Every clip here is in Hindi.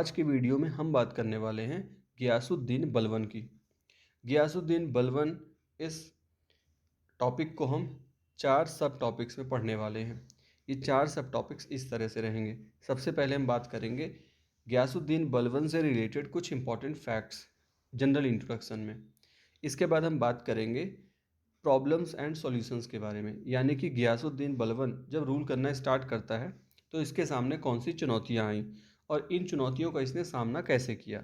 आज की वीडियो में हम बात करने वाले हैं गियासुद्दीन बलबन की। गियासुद्दीन बलबन इस टॉपिक को हम 4 सब टॉपिक्स में पढ़ने वाले हैं। ये 4 सब टॉपिक्स इस तरह से रहेंगे। सबसे पहले हम बात करेंगे गियासुद्दीन बलबन से रिलेटेड कुछ इंपॉर्टेंट फैक्ट्स जनरल इंट्रोडक्शन में। इसके बाद हम बात करेंगे प्रॉब्लम्स एंड सॉल्यूशंस के बारे में, यानी कि गियासुद्दीन बलबन जब रूल करना स्टार्ट करता है तो इसके सामने कौन सी चुनौतियाँ आईं और इन चुनौतियों का इसने सामना कैसे किया।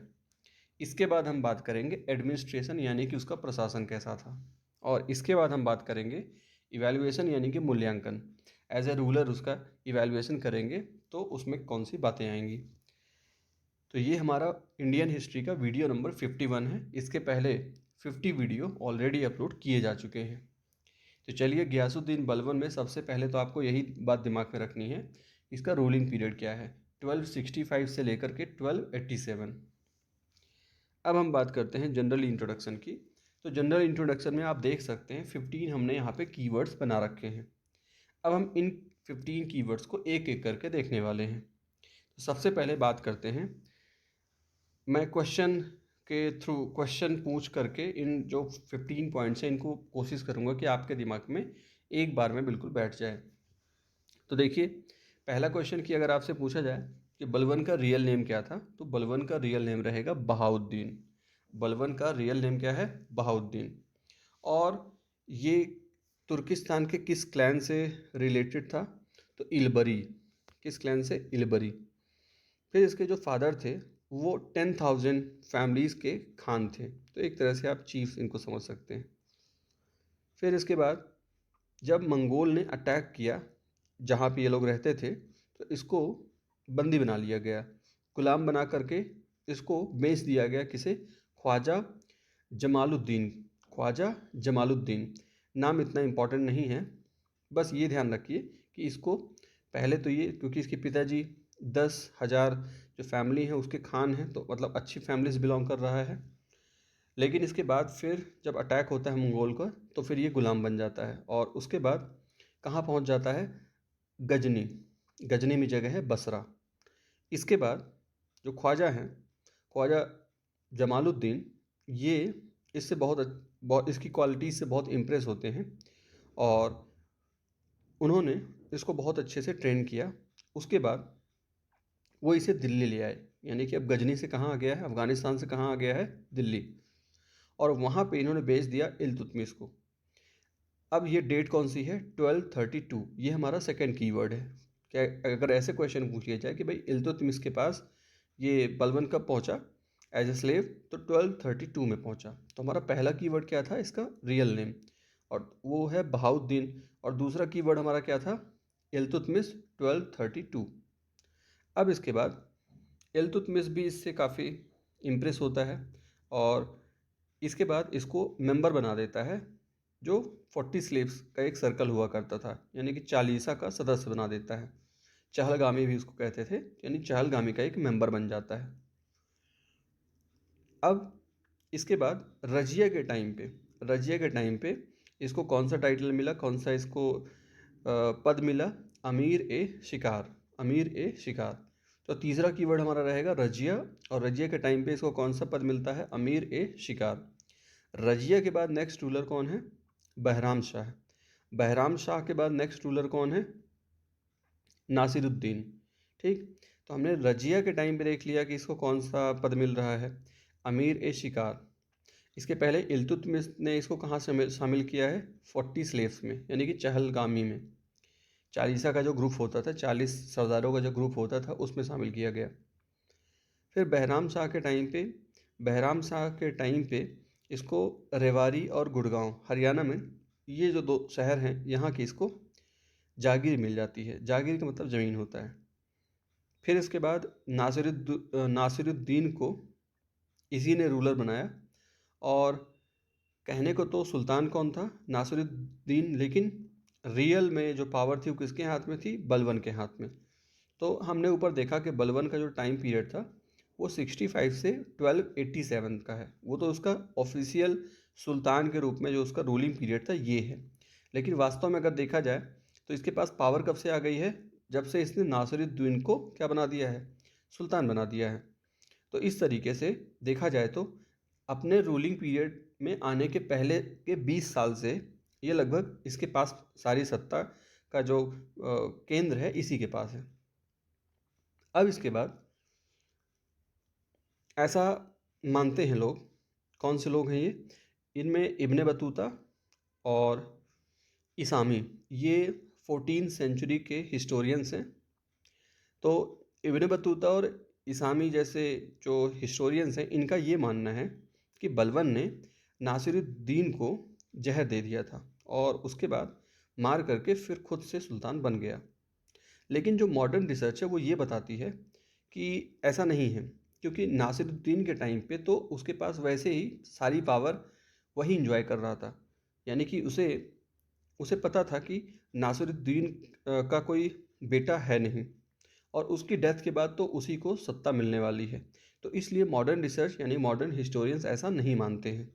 इसके बाद हम बात करेंगे एडमिनिस्ट्रेशन, यानी कि उसका प्रशासन कैसा था। और इसके बाद हम बात करेंगे इवैल्यूएशन, यानी कि मूल्यांकन। एज ए रूलर उसका इवैल्यूएशन करेंगे तो उसमें कौन सी बातें आएंगी। तो ये हमारा इंडियन हिस्ट्री का वीडियो नंबर 51 है। इसके पहले 50 वीडियो ऑलरेडी अपलोड किए जा चुके हैं। तो चलिए, गियासुद्दीन बलबन में सबसे पहले तो आपको यही बात दिमाग में रखनी है, इसका रूलिंग पीरियड क्या है, 1265 से लेकर के 1287। अब हम बात करते हैं जनरल इंट्रोडक्शन की। तो जनरल इंट्रोडक्शन में आप देख सकते हैं 15 हमने यहाँ पे कीवर्ड्स बना रखे हैं। अब हम इन 15 कीवर्ड्स को एक एक करके देखने वाले हैं। तो सबसे पहले बात करते हैं, मैं क्वेश्चन के थ्रू क्वेश्चन पूछ करके इन जो 15 पॉइंट्स हैं इनको कोशिश करूँगा कि आपके दिमाग में एक बार में बिल्कुल बैठ जाए। तो देखिए, पहला क्वेश्चन कि अगर आपसे पूछा जाए कि बलबन का रियल नेम क्या था, तो बलबन का रियल नेम रहेगा बहाउद्दीन। बलबन का रियल नेम क्या है? बहाउद्दीन। और ये तुर्किस्तान के किस क्लैन से रिलेटेड था? तो इलबरी। किस क्लैन से? इलबरी। फिर इसके जो फादर थे वो 10,000 फैमिलीज़ के खान थे, तो एक तरह से आप चीफ्स इनको समझ सकते हैं। फिर इसके बाद जब मंगोल ने अटैक किया जहाँ पे ये लोग रहते थे, तो इसको बंदी बना लिया गया, गुलाम बना करके इसको बेच दिया गया। किसे? ख्वाजा जमालुद्दीन। ख्वाजा जमालुद्दीन नाम इतना इम्पोर्टेंट नहीं है, बस ये ध्यान रखिए कि इसको पहले तो ये, क्योंकि इसके पिताजी 10,000 जो फैमिली है उसके खान हैं, तो मतलब अच्छी फैमिली से बिलोंग कर रहा है। लेकिन इसके बाद फिर जब अटैक होता है मंगोल का, तो फिर ये गुलाम बन जाता है और उसके बाद कहाँ पहुँच जाता है? गजनी। गजनी में जगह है बसरा। इसके बाद जो ख्वाजा हैं, ख्वाजा जमालुद्दीन, ये इससे बहुत इसकी क्वालिटी से बहुत इम्प्रेस होते हैं और उन्होंने इसको बहुत अच्छे से ट्रेन किया। उसके बाद वो इसे दिल्ली ले आए, यानी कि अब गजनी से कहाँ आ गया है? अफ़गानिस्तान से कहाँ आ गया है? दिल्ली। और वहाँ पे इन्होंने बेच दिया इल्तुतमिश को। अब ये डेट कौन सी है? 1232। ये हमारा सेकंड कीवर्ड है। क्या अगर ऐसे क्वेश्चन पूछ लिया जाए कि भाई इल्तुतमिश के पास ये बलबन कब पहुंचा एज ए स्लेव, तो 1232 में पहुंचा। तो हमारा पहला कीवर्ड क्या था? इसका रियल नेम, और वो है बहाउद्दीन। और दूसरा कीवर्ड हमारा क्या था? इल्तुतमिश, 1232। अब इसके बाद इल्तुतमिश भी इससे काफ़ी इम्प्रेस होता है और इसके बाद इसको मेंबर बना देता है, जो 40 स्लेव्स का एक सर्कल हुआ करता था, यानी कि चालीसा का सदस्य बना देता है। चहलगामी भी उसको कहते थे, यानी चहलगामी का एक मेंबर बन जाता है। अब इसके बाद रजिया के टाइम पे इसको कौन सा टाइटल मिला, कौन सा इसको पद मिला? अमीर ए शिकार। अमीर ए शिकार। तो तीसरा कीवर्ड हमारा रहेगा रजिया, और रजिया के टाइम पे इसको कौन सा पद मिलता है? अमीर ए शिकार। रजिया के बाद नेक्स्ट रूलर कौन है? बहराम शाह। बहराम शाह के बाद नेक्स्ट रूलर कौन है? नासिरुद्दीन। ठीक, तो हमने रजिया के टाइम पे देख लिया कि इसको कौन सा पद मिल रहा है? अमीर ए शिकार। इसके पहले इल्तुतमिश ने इसको कहाँ से शामिल किया है? 40 स्लेव्स में, यानी कि चहलगामी में। चालीसा का जो ग्रुप होता था, 40 सरदारों का जो ग्रुप होता था, उसमें शामिल किया गया। फिर बहराम शाह के टाइम पे इसको रेवाड़ी और गुड़गांव, हरियाणा में, ये जो 2 शहर हैं, यहाँ की इसको जागीर मिल जाती है। जागीर का मतलब ज़मीन होता है। फिर इसके बाद नासिरुद्दीन को इसी ने रूलर बनाया, और कहने को तो सुल्तान कौन था? नासिरुद्दीन, लेकिन रियल में जो पावर थी वो किसके हाथ में थी? बलबन के हाथ में। तो हमने ऊपर देखा कि बलबन का जो टाइम पीरियड था वो 65 से 1287 का है। वो तो उसका ऑफिशियल सुल्तान के रूप में जो उसका रूलिंग पीरियड था ये है। लेकिन वास्तव में अगर देखा जाए तो इसके पास पावर कब से आ गई है? जब से इसने नासिरुद्दीन को क्या बना दिया है? सुल्तान बना दिया है। तो इस तरीके से देखा जाए तो अपने रूलिंग पीरियड में आने के पहले के 20 साल से ये लगभग इसके पास सारी सत्ता का जो केंद्र है इसी के पास है। अब इसके बाद ऐसा मानते हैं लोग, कौन से लोग हैं ये, इनमें इब्ने बतूता और इसामी, ये 14th सेंचुरी के हिस्टोरियंस हैं। तो इब्ने बतूता और इसामी जैसे जो हिस्टोरियंस हैं, इनका ये मानना है कि बलबन ने नासिरुद्दीन को जहर दे दिया था और उसके बाद मार करके फिर खुद से सुल्तान बन गया। लेकिन जो मॉडर्न रिसर्च है वो ये बताती है कि ऐसा नहीं है, क्योंकि नासिरुद्दीन के टाइम पे तो उसके पास वैसे ही सारी पावर वही इंजॉय कर रहा था, यानी कि उसे उसे पता था कि नासिरुद्दीन का कोई बेटा है नहीं और उसकी डेथ के बाद तो उसी को सत्ता मिलने वाली है। तो इसलिए मॉडर्न रिसर्च यानी मॉडर्न हिस्टोरियंस ऐसा नहीं मानते हैं।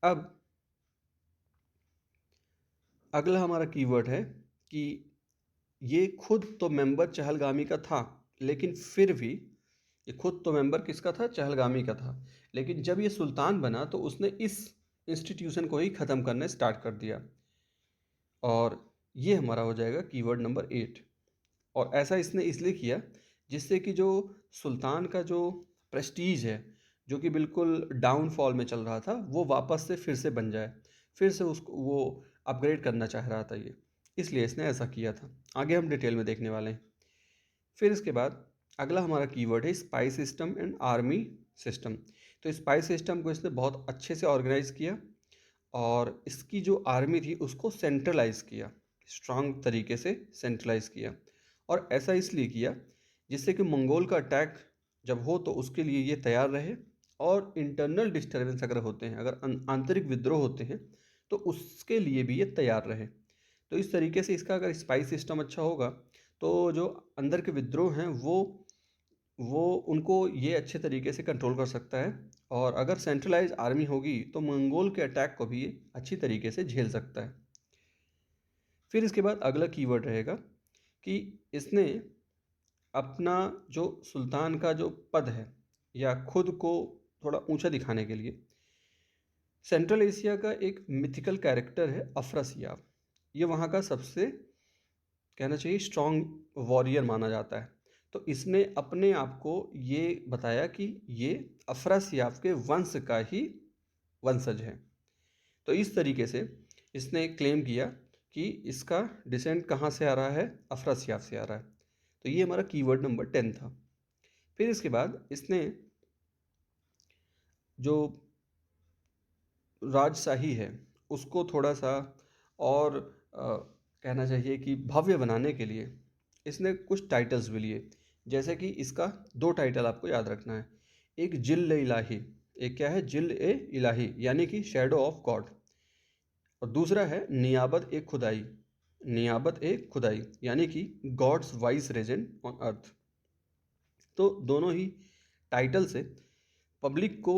अब अगला हमारा कीवर्ड है कि ये खुद तो मेंबर चहलगामी का था, लेकिन फिर भी ये खुद तो मेंबर किसका था, चहलगामी का था, लेकिन जब ये सुल्तान बना तो उसने इस इंस्टीट्यूशन को ही ख़त्म करने स्टार्ट कर दिया। और ये हमारा हो जाएगा कीवर्ड नंबर 8। और ऐसा इसने इसलिए किया जिससे कि जो सुल्तान का जो प्रेस्टीज है, जो कि बिल्कुल डाउनफॉल में चल रहा था, वो वापस से फिर से बन जाए, फिर से उसको वो अपग्रेड करना चाह रहा था ये, इसलिए इसने ऐसा किया था। आगे हम डिटेल में देखने वाले हैं। फिर इसके बाद अगला हमारा कीवर्ड है spy system and army system. तो स्पाई सिस्टम को इसने बहुत अच्छे से ऑर्गेनाइज किया और इसकी जो आर्मी थी उसको सेंट्रलाइज किया, स्ट्रांग तरीके से सेंट्रलाइज किया। और ऐसा इसलिए किया जिससे कि मंगोल का अटैक जब हो तो उसके लिए ये तैयार रहे, और इंटरनल डिस्टर्बेंस अगर होते हैं, अगर आंतरिक विद्रोह होते हैं, तो उसके लिए भी ये तैयार रहे। तो इस तरीके से इसका अगर स्पाई सिस्टम अच्छा होगा तो जो अंदर के विद्रोह हैं वो उनको ये अच्छे तरीके से कंट्रोल कर सकता है, और अगर सेंट्रलाइज आर्मी होगी तो मंगोल के अटैक को भी ये अच्छी तरीके से झेल सकता है। फिर इसके बाद अगला कीवर्ड रहेगा कि इसने अपना जो सुल्तान का जो पद है या खुद को थोड़ा ऊंचा दिखाने के लिए सेंट्रल एशिया का एक मिथिकल कैरेक्टर है अफरासियाब। ये वहाँ का सबसे कहना चाहिए स्ट्रॉन्ग वॉरियर माना जाता है। तो इसने अपने आप को ये बताया कि ये अफरासियाब के वंश का ही वंशज है। तो इस तरीके से इसने क्लेम किया कि इसका डिसेंट कहाँ से आ रहा है, अफरासियाब से आ रहा है। तो ये हमारा कीवर्ड नंबर 10 था। फिर इसके बाद इसने जो राजशाही है उसको थोड़ा सा और कहना चाहिए कि भव्य बनाने के लिए इसने कुछ टाइटल्स भी लिए। जैसे कि इसका 2 टाइटल आपको याद रखना है, एक जिल ए इलाही, एक क्या है, जिल ए इलाही यानी कि शैडो ऑफ गॉड, और दूसरा है नियाबत ए खुदाई, नियाबत ए खुदाई यानी कि God's vice Regent on earth. तो दोनों ही टाइटल से पब्लिक को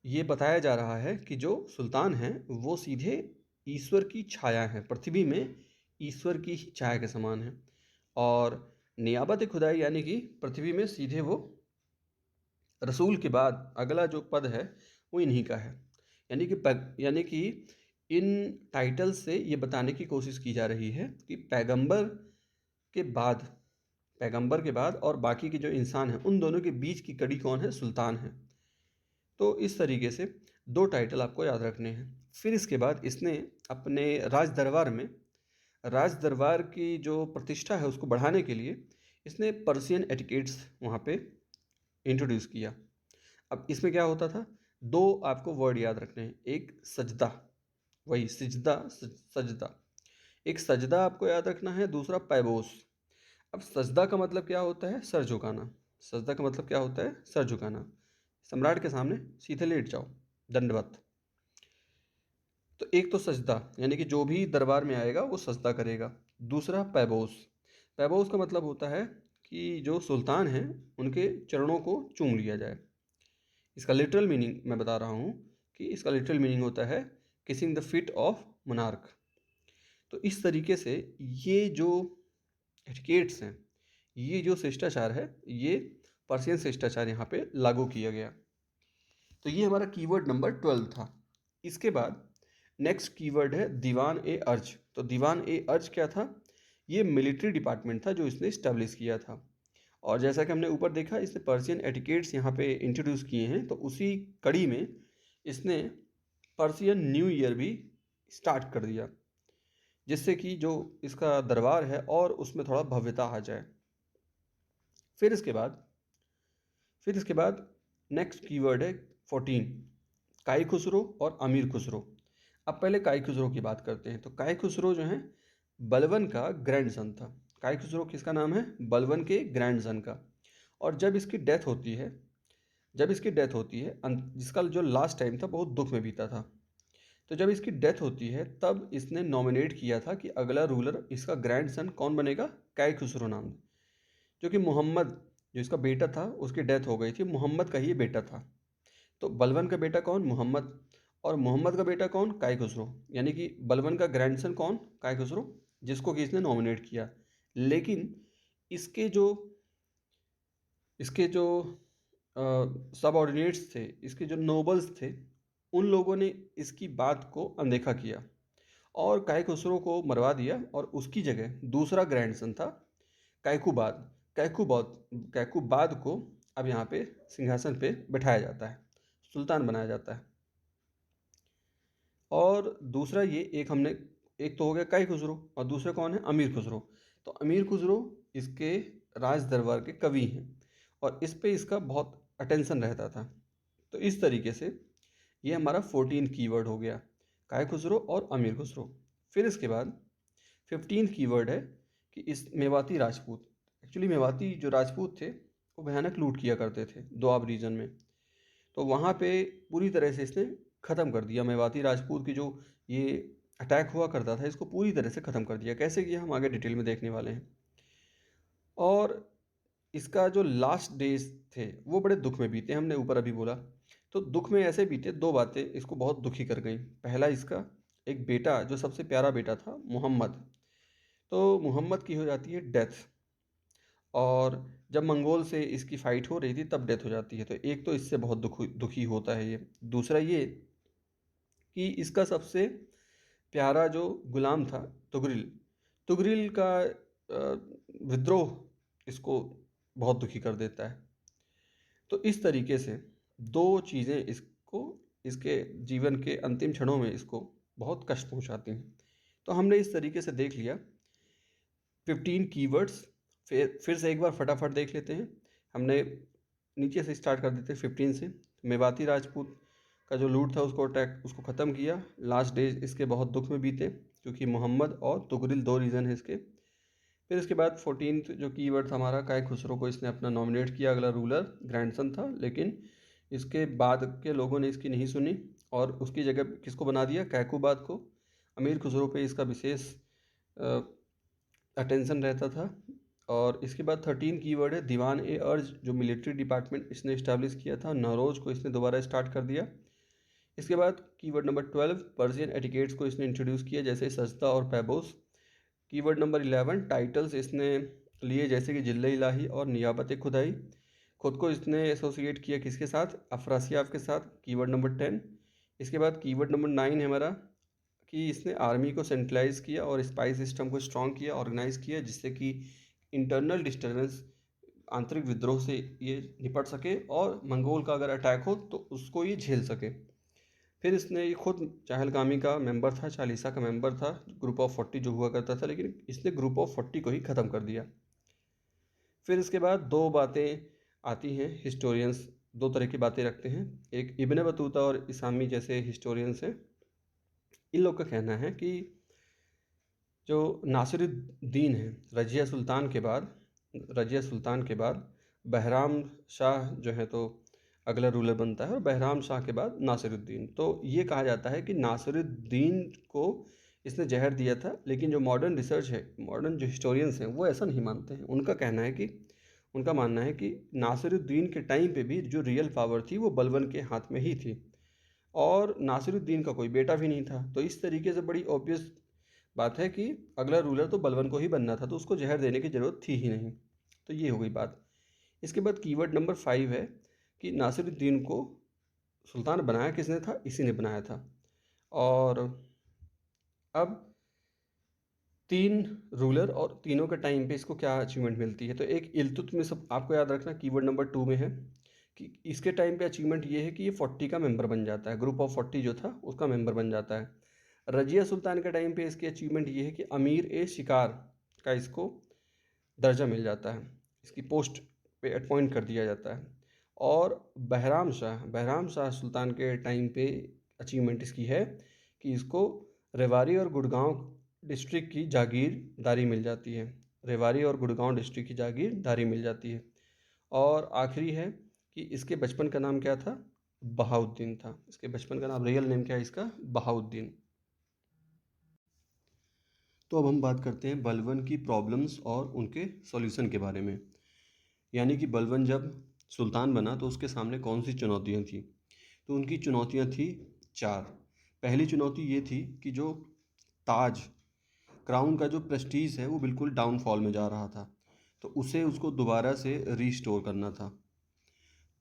ये बताया जा रहा है कि जो सुल्तान हैं वो सीधे ईश्वर की छाया है, पृथ्वी में ईश्वर की ही छाया के समान है। और नियाबत खुदाई यानी कि पृथ्वी में सीधे वो रसूल के बाद अगला जो पद है वो इन्हीं का है। यानी कि इन टाइटल से ये बताने की कोशिश की जा रही है कि के बाद पैगंबर के बाद और बाकी के जो इंसान हैं उन दोनों के बीच की कड़ी कौन है, सुल्तान है। तो इस तरीके से 2 टाइटल आपको याद रखने हैं। फिर इसके बाद इसने अपने राज दरबार की जो प्रतिष्ठा है उसको बढ़ाने के लिए इसने पर्शियन एटिकेट्स वहाँ पे इंट्रोड्यूस किया। अब इसमें क्या होता था, 2 आपको वर्ड याद रखने हैं, एक सजदा, वही सिजदा सजदा, एक सजदा आपको याद रखना है, दूसरा पैबोस। अब सजदा का मतलब क्या होता है, सर झुकाना। सजदा का मतलब क्या होता है, सर झुकाना, सम्राट के सामने सीधे लेट जाओ, दंडवत। तो एक तो सजदा यानी कि जो भी दरबार में आएगा वो सजदा करेगा। दूसरा पैबोस, पैबोस का मतलब होता है कि जो सुल्तान हैं उनके चरणों को चूम लिया जाए। इसका लिटरल मीनिंग मैं बता रहा हूँ कि इसका लिटरल मीनिंग होता है kissing the feet of monarch. तो इस तरीके से ये जो एटिकेट्स हैं, ये जो शिष्टाचार है, ये पर्शियन शिष्टाचार यहाँ पे लागू किया गया। तो ये हमारा कीवर्ड नंबर 12 था। इसके बाद नेक्स्ट कीवर्ड है दीवान ए अर्ज। तो दीवान ए अर्ज क्या था? ये मिलिट्री डिपार्टमेंट था जो इसने इस्टेब्लिश किया था। और जैसा कि हमने ऊपर देखा, इसने पर्शियन एटिकेट्स यहाँ पे इंट्रोड्यूस किए हैं, तो उसी कड़ी में इसने पर्शियन न्यू ईयर भी स्टार्ट कर दिया, जिससे कि जो इसका दरबार है और उसमें थोड़ा भव्यता आ जाए। फिर इसके बाद नेक्स्ट कीवर्ड है 14, काई खुसरो और अमीर खुसरो। अब पहले काई खुसरो की बात करते हैं। तो काई खुसरो जो है बलवन का ग्रैंडसन था। काई खुसरो किसका नाम है? बलवन के ग्रैंडसन का। और जब इसकी डेथ होती है, जिसका जो लास्ट टाइम था बहुत दुख में बीता था, तो जब इसकी डेथ होती है तब इसने नॉमिनेट किया था कि अगला रूलर इसका ग्रैंडसन कौन बनेगा? काई खुसरो नाम, जो कि मोहम्मद जो इसका बेटा था उसकी डेथ हो गई थी, मोहम्मद का ही बेटा था। तो बलवन का बेटा कौन? मोहम्मद। और मोहम्मद का बेटा कौन? काई खुसरो। यानी कि बलवन का ग्रैंडसन कौन? काई खुसरो, जिसको कि इसने नॉमिनेट किया। लेकिन इसके जो सबऑर्डिनेट्स थे, इसके जो नोबल्स थे, उन लोगों ने इसकी बात को अनदेखा किया और काई खुसरो को मरवा दिया। और उसकी जगह दूसरा ग्रैंडसन था कैकुबाद। कैकुबाद को अब यहाँ पे सिंहासन पे बैठाया जाता है, सुल्तान बनाया जाता है। और दूसरा ये एक तो हो गया काई खुसरो, और दूसरे कौन है? अमीर खुसरो। तो अमीर खुसरो इसके राज दरबार के कवि हैं और इस पे इसका बहुत अटेंशन रहता था। तो इस तरीके से ये हमारा 14 कीवर्ड हो गया, काई खुसरो और अमीर खुसरो। फिर इसके बाद 15 कीवर्ड है कि इस मेवाती राजपूत। एक्चुअली मेवाती जो राजपूत थे वो भयानक लूट किया करते थे दोआब रीजन में, तो वहाँ पे पूरी तरह से इसने ख़त्म कर दिया। मेवाती राजपूत की जो ये अटैक हुआ करता था, इसको पूरी तरह से ख़त्म कर दिया। कैसे किया हम आगे डिटेल में देखने वाले हैं। और इसका जो लास्ट डेज थे वो बड़े दुख में बीते, हमने ऊपर अभी बोला। तो दुख में ऐसे बीते, दो बातें इसको बहुत दुखी कर गई। पहला, इसका एक बेटा जो सबसे प्यारा बेटा था मोहम्मद, तो मोहम्मद की हो जाती है डेथ। और जब मंगोल से इसकी फ़ाइट हो रही थी तब डेथ हो जाती है। तो एक तो इससे बहुत दुखी होता है ये। दूसरा ये कि इसका सबसे प्यारा जो गुलाम था तुगरिल का विद्रोह इसको बहुत दुखी कर देता है। तो इस तरीके से दो चीज़ें इसको इसके जीवन के अंतिम क्षणों में इसको बहुत कष्ट पहुंचाती हैं। तो हमने इस तरीके से देख लिया 15 कीवर्ड्स। फिर से एक बार फटाफट देख लेते हैं। हमने नीचे से स्टार्ट कर देते हैं 15 से। मेवाती राजपूत का जो लूट था उसको ख़त्म किया। लास्ट डेज इसके बहुत दुख में बीते क्योंकि मोहम्मद और तुगरिल दो रीज़न है इसके। फिर इसके बाद 14th जो कीवर्ड था हमारा, काई खुसरो को इसने अपना नॉमिनेट किया, अगला रूलर ग्रैंडसन था, लेकिन इसके बाद के लोगों ने इसकी नहीं सुनी और उसकी जगह किसको बना दिया? कैकुबाद को। अमीर खुसरो पे इसका विशेष अटेंशन रहता था। और इसके बाद 13 कीवर्ड है दीवान ए अर्ज, जो मिलिट्री डिपार्टमेंट इसने इस्टेब्लिश किया था। नौरोज को इसने दोबारा स्टार्ट कर दिया। इसके बाद कीवर्ड नंबर 12 पर्शियन एटिकेट्स को इसने इंट्रोड्यूस किया, जैसे सजदा और पैबोस। कीवर्ड नंबर 11 टाइटल्स इसने लिए, जैसे कि जिल्ले इलाही और नियाबत खुदाई। खुद को इसने एसोसिएट किया किसके साथ? अफरासियाब के साथ। Keyword number 10। इसके बाद कीवर्ड नंबर 9 है हमारा कि इसने आर्मी को सेंट्रलाइज किया और स्पाई सिस्टम को स्ट्रॉन्ग किया, ऑर्गेनाइज किया, जिससे कि इंटरनल डिस्टर्बेंस, आंतरिक विद्रोह से ये निपट सके और मंगोल का अगर अटैक हो तो उसको ये झेल सके। फिर इसने ये खुद चहलगामी का मेंबर था, चालीसा का मेंबर था, ग्रुप ऑफ 40 जो हुआ करता था, लेकिन इसने ग्रुप ऑफ 40 को ही ख़त्म कर दिया। फिर इसके बाद दो बातें आती हैं, हिस्टोरियंस दो तरह की बातें रखते हैं। एक इब्न बतूता और इसामी जैसे हिस्टोरियंस हैं। इन लोग का कहना है कि जो नासिरुद्दीन है, रजिया सुल्तान के बाद बहराम शाह जो है तो अगला रूलर बनता है, और बहराम शाह के बाद नासिरुद्दीन। तो ये कहा जाता है कि नासिरुद्दीन को इसने जहर दिया था, लेकिन जो मॉडर्न रिसर्च है, मॉडर्न जो हिस्टोरियंस हैं वो ऐसा नहीं मानते हैं। उनका मानना है कि नासिरुद्दीन के टाइम पे भी जो रियल पावर थी वो बलबन के हाथ में ही थी और नासिरुद्दीन का कोई बेटा भी नहीं था। तो इस तरीके से बड़ी ऑब्वियस बात है कि अगला रूलर तो बलबन को ही बनना था, तो उसको जहर देने की ज़रूरत थी ही नहीं। तो ये हो गई बात। इसके बाद कीवर्ड नंबर 5 है कि नासिरुद्दीन को सुल्तान बनाया किसने था, इसी ने बनाया था। और अब 3 रूलर और तीनों के टाइम पे इसको क्या अचीवमेंट मिलती है। तो एक इल्तुतमिश, आपको याद रखना कीवर्ड नंबर 2 में है कि इसके टाइम पे अचीवमेंट ये है कि ये 40 का मेंबर बन जाता है, ग्रुप ऑफ 40 जो था उसका मेंबर बन जाता है। रजिया सुल्तान के टाइम पे इसकी अचीवमेंट ये है कि अमीर ए शिकार का इसको दर्जा मिल जाता है, इसकी पोस्ट पे अपॉइंट कर दिया जाता है। और बहराम शाह सुल्तान के टाइम पे अचीवमेंट इसकी है कि इसको रेवाड़ी और गुड़गांव डिस्ट्रिक्ट की जागीरदारी मिल जाती है, रेवाड़ी और गुड़गांव डिस्ट्रिक्ट की जागीरदारी मिल जाती है। और आखिरी है कि इसके बचपन का नाम क्या था, बहाउद्दीन था। इसके बचपन का नाम, रियल नेम क्या है इसका, बहाउद्दीन। तो अब हम बात करते हैं बलबन की प्रॉब्लम्स और उनके सॉल्यूशन के बारे में। यानी कि बलबन जब सुल्तान बना तो उसके सामने कौन सी चुनौतियां थी। तो उनकी चुनौतियां थी 4। पहली चुनौती ये थी कि जो ताज, क्राउन का जो प्रेस्टीज है वो बिल्कुल डाउनफॉल में जा रहा था, तो उसको दोबारा से रीस्टोर करना था।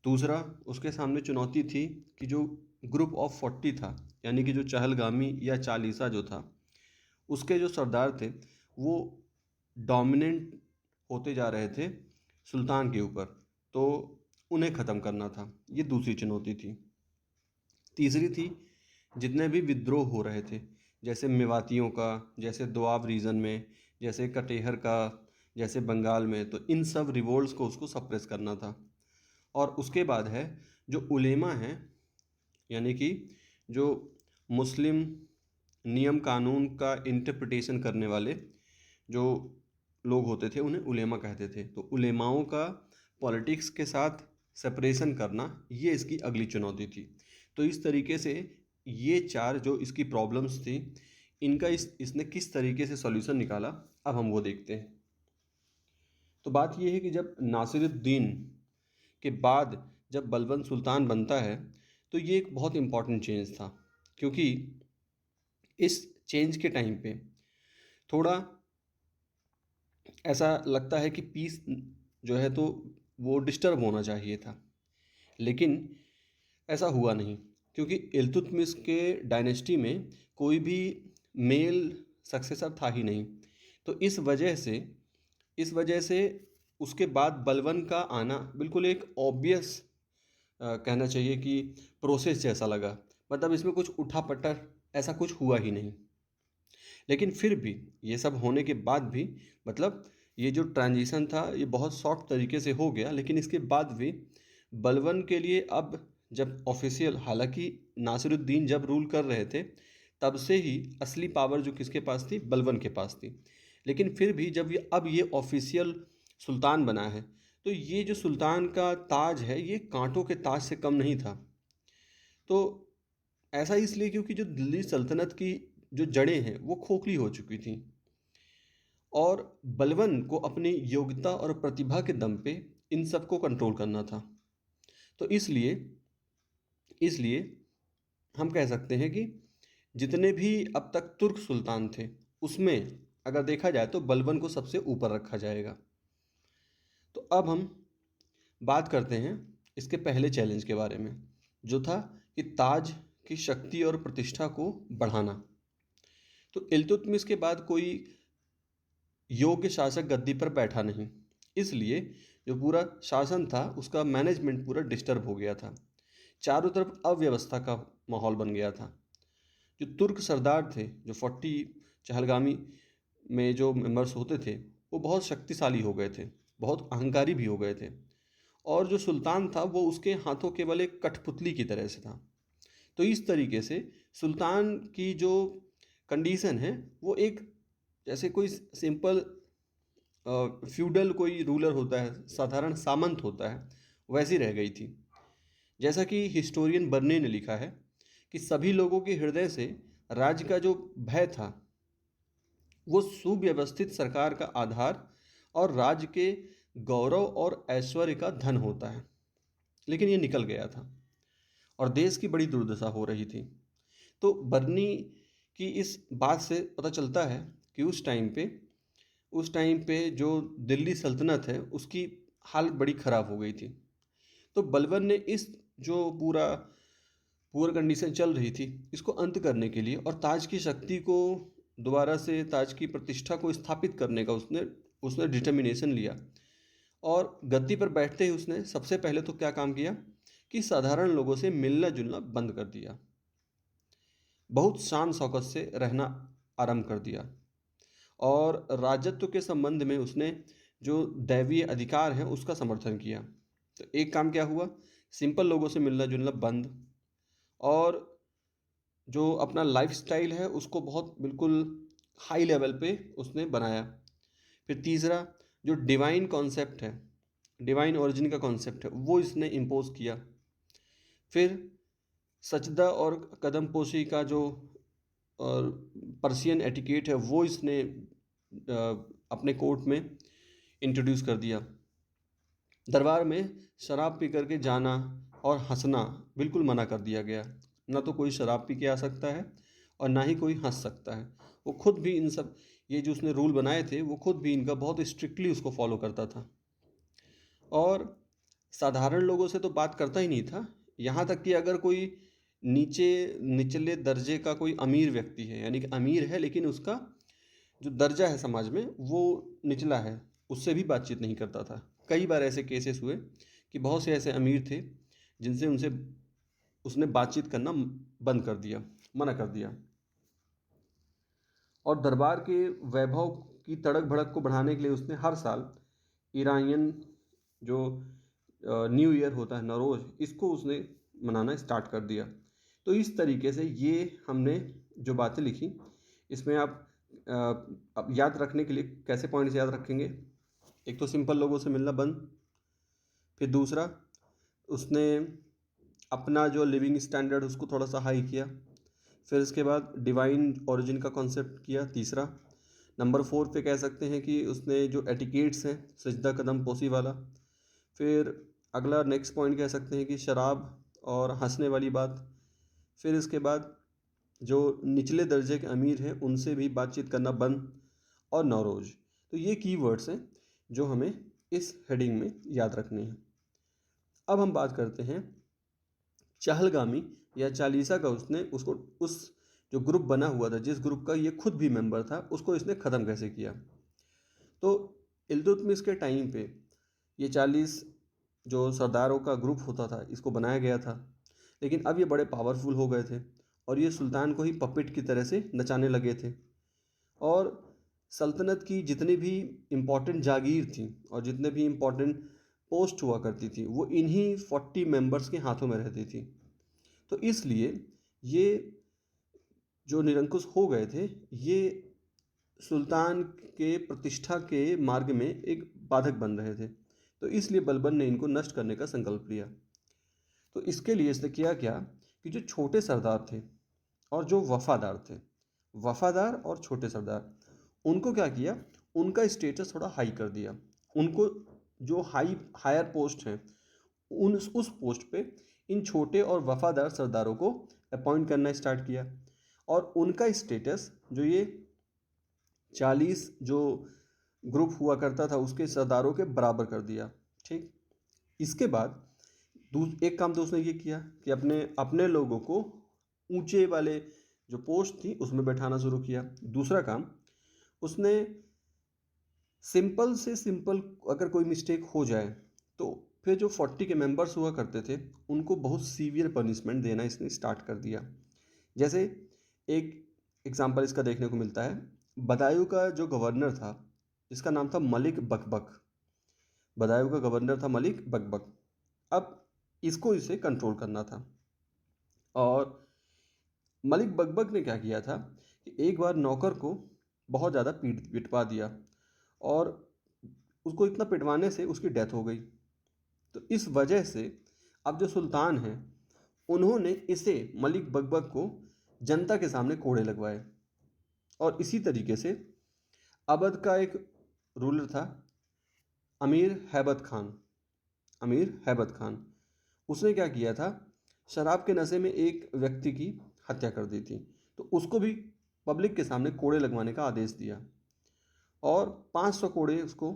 दूसरा, उसके सामने चुनौती थी कि जो ग्रुप ऑफ 40 था, यानी कि जो चहलगामी या चालीसा जो था, उसके जो सरदार थे वो डोमिनेंट होते जा रहे थे सुल्तान के ऊपर, तो उन्हें ख़त्म करना था। ये दूसरी चुनौती थी। तीसरी थी जितने भी विद्रोह हो रहे थे, जैसे मेवातियों का, जैसे दोआब रीजन में, जैसे कटेहर का, जैसे बंगाल में, तो इन सब रिवोल्ट्स को उसको सप्रेस करना था। और उसके बाद है जो उलेमा हैं, यानी कि जो मुस्लिम नियम कानून का इंटरप्रिटेशन करने वाले जो लोग होते थे उन्हें उलेमा कहते थे। तो उलेमाओं का पॉलिटिक्स के साथ सेपरेशन करना, ये इसकी अगली चुनौती थी। तो इस तरीके से ये 4 जो इसकी प्रॉब्लम्स थी, इनका इसने किस तरीके से सॉल्यूशन निकाला, अब हम वो देखते हैं। तो बात ये है कि जब नासिरुद्दीन के बाद जब बलबन सुल्तान बनता है तो ये एक बहुत इम्पॉर्टेंट चेंज था, क्योंकि इस चेंज के टाइम पे थोड़ा ऐसा लगता है कि पीस जो है तो वो डिस्टर्ब होना चाहिए था, लेकिन ऐसा हुआ नहीं, क्योंकि इल्तुतमिश के डायनेस्टी में कोई भी मेल सक्सेसर था ही नहीं। तो इस वजह से उसके बाद बलबन का आना बिल्कुल एक ऑब्वियस कहना चाहिए कि प्रोसेस जैसा लगा। मतलब इसमें कुछ उठा-पटर ऐसा कुछ हुआ ही नहीं। लेकिन फिर भी ये सब होने के बाद भी, मतलब ये जो ट्रांजिशन था ये बहुत सॉफ्ट तरीके से हो गया, लेकिन इसके बाद भी बलबन के लिए अब जब ऑफिशियल, हालांकि नासिरुद्दीन जब रूल कर रहे थे तब से ही असली पावर जो किसके पास थी, बलबन के पास थी। लेकिन फिर भी जब ये ऑफिशियल सुल्तान बना है तो ये जो सुल्तान का ताज है ये कांटों के ताज से कम नहीं था। तो ऐसा इसलिए क्योंकि जो दिल्ली सल्तनत की जो जड़ें हैं वो खोखली हो चुकी थी, और बलबन को अपनी योग्यता और प्रतिभा के दम पे इन सब को कंट्रोल करना था। तो इसलिए इसलिए हम कह सकते हैं कि जितने भी अब तक तुर्क सुल्तान थे उसमें अगर देखा जाए तो बलबन को सबसे ऊपर रखा जाएगा। तो अब हम बात करते हैं इसके पहले चैलेंज के बारे में, जो था कि ताज की शक्ति और प्रतिष्ठा को बढ़ाना। तो इल्तुतमिश के बाद कोई योग्य शासक गद्दी पर बैठा नहीं, इसलिए जो पूरा शासन था उसका मैनेजमेंट पूरा डिस्टर्ब हो गया था। चारों तरफ अव्यवस्था का माहौल बन गया था। जो तुर्क सरदार थे, जो 40 चहलगामी में जो मेंबर्स होते थे, वो बहुत शक्तिशाली हो गए थे, बहुत अहंकारी भी हो गए थे। और जो सुल्तान था वो उसके हाथों केवल एक कठपुतली की तरह से था। तो इस तरीके से सुल्तान की जो कंडीशन है वो एक, जैसे कोई सिंपल फ्यूडल कोई रूलर होता है, साधारण सामंत होता है, वैसी रह गई थी। जैसा कि हिस्टोरियन बर्ने ने लिखा है कि सभी लोगों के हृदय से राज्य का जो भय था वो सुव्यवस्थित सरकार का आधार और राज्य के गौरव और ऐश्वर्य का धन होता है। लेकिन ये निकल गया था और देश की बड़ी दुर्दशा हो रही थी। तो बर्नी की इस बात से पता चलता है कि उस टाइम पे जो दिल्ली सल्तनत है उसकी हालत बड़ी ख़राब हो गई थी। तो बलबन ने इस जो पूरा पुअर कंडीशन चल रही थी इसको अंत करने के लिए और ताज की शक्ति को दोबारा से, ताज की प्रतिष्ठा को स्थापित करने का उसने उसने डिटर्मिनेशन लिया। और गद्दी पर बैठते ही उसने सबसे पहले तो क्या काम किया कि साधारण लोगों से मिलना जुलना बंद कर दिया, बहुत शान शौकत से रहना आरंभ कर दिया। और राजत्व के संबंध में उसने जो दैवीय अधिकार है उसका समर्थन किया। तो एक काम क्या हुआ, सिंपल लोगों से मिलना जुलना बंद, और जो अपना लाइफस्टाइल है उसको बहुत बिल्कुल हाई लेवल पे उसने बनाया। फिर तीसरा, जो डिवाइन कॉन्सेप्ट है, डिवाइन ओरिजिन का कॉन्सेप्ट है, वो इसने इम्पोज किया। फिर सचदा और कदम पोशी का जो और पर्शियन एटिकेट है वो इसने अपने कोर्ट में इंट्रोड्यूस कर दिया। दरबार में शराब पी करके जाना और हंसना बिल्कुल मना कर दिया गया। ना तो कोई शराब पी के आ सकता है और ना ही कोई हंस सकता है। वो खुद भी इन सब, ये जो उसने रूल बनाए थे वो खुद भी इनका बहुत स्ट्रिक्टली उसको फॉलो करता था। और साधारण लोगों से तो बात करता ही नहीं था, यहाँ तक कि अगर कोई निचले दर्जे का कोई अमीर व्यक्ति है, यानी कि अमीर है लेकिन उसका जो दर्जा है समाज में वो निचला है, उससे भी बातचीत नहीं करता था। कई बार ऐसे केसेस हुए कि बहुत से ऐसे अमीर थे जिनसे उनसे उसने बातचीत करना बंद कर दिया, मना कर दिया। और दरबार के वैभव की तड़क भड़क को बढ़ाने के लिए उसने हर साल ईरानियन जो न्यू ईयर होता है, नवरोज, इसको उसने मनाना स्टार्ट कर दिया। तो इस तरीके से ये हमने जो बातें लिखी, इसमें आप अब याद रखने के लिए कैसे पॉइंट्स याद रखेंगे। एक तो सिंपल लोगों से मिलना बंद, फिर दूसरा उसने अपना जो लिविंग स्टैंडर्ड उसको थोड़ा सा हाई किया, फिर इसके बाद डिवाइन ओरिजिन का कॉन्सेप्ट किया। तीसरा, नंबर 4 पे कह सकते हैं कि उसने जो एटिकेट्स हैं सजदा कदम पोसी वाला। फिर अगला नेक्स्ट पॉइंट कह सकते हैं कि शराब और हंसने वाली बात। फिर इसके बाद जो निचले दर्जे के अमीर हैं उनसे भी बातचीत करना बंद, और नौरोज। तो ये कीवर्ड्स हैं जो हमें इस हेडिंग में याद रखने हैं। अब हम बात करते हैं चहलगामी या चालीसा का, उसने उसको उस जो ग्रुप बना हुआ था, जिस ग्रुप का ये खुद भी मेंबर था, उसको इसने ख़त्म कैसे किया। तो इल्तुतमिश के टाइम पे ये 40 जो सरदारों का ग्रुप होता था इसको बनाया गया था, लेकिन अब ये बड़े पावरफुल हो गए थे और ये सुल्तान को ही पपेट की तरह से नचाने लगे थे। और सल्तनत की जितनी भी इम्पोर्टेंट जागीर थी और जितने भी इम्पोर्टेंट पोस्ट हुआ करती थी वो इन्हीं 40 मेंबर्स के हाथों में रहती थी। तो इसलिए ये जो निरंकुश हो गए थे, ये सुल्तान के प्रतिष्ठा के मार्ग में एक बाधक बन रहे थे। तो इसलिए बलबन ने इनको नष्ट करने का संकल्प लिया। तो इसके लिए इसने किया क्या कि जो छोटे सरदार थे और जो वफादार थे, वफादार और छोटे सरदार, उनको क्या किया, उनका स्टेटस थोड़ा हाई कर दिया। उनको जो हायर पोस्ट हैं उस पोस्ट पे इन छोटे और वफादार सरदारों को अपॉइंट करना स्टार्ट किया। और उनका स्टेटस जो ये 40 जो ग्रुप हुआ करता था उसके सरदारों के बराबर कर दिया। ठीक, इसके बाद एक काम तो उसने ये किया कि अपने अपने लोगों को ऊंचे वाले जो पोस्ट थी उसमें बैठाना शुरू किया। दूसरा काम, उसने सिंपल से सिंपल अगर कोई मिस्टेक हो जाए तो फिर जो 40 के मेंबर्स हुआ करते थे उनको बहुत सीवियर पनिशमेंट देना इसने स्टार्ट कर दिया। जैसे एक एग्जांपल इसका देखने को मिलता है, बदायूं का जो गवर्नर था जिसका नाम था मलिक बकबक, बदायूं का गवर्नर था मलिक बकबक। अब इसको इसे कंट्रोल करना था और मलिक बकबक ने क्या किया था कि एक बार नौकर को बहुत ज़्यादा पिटवा दिया और उसको इतना पिटवाने से उसकी डेथ हो गई। तो इस वजह से अब जो सुल्तान हैं उन्होंने इसे मलिक बकबक को जनता के सामने कोड़े लगवाए। और इसी तरीके से अवध का एक रूलर था अमीर हैबत खान, अमीर हैबत खान, उसने क्या किया था, शराब के नशे में एक व्यक्ति की हत्या कर दी थी। तो उसको भी पब्लिक के सामने कोड़े लगवाने का आदेश दिया और 500 कोड़े उसको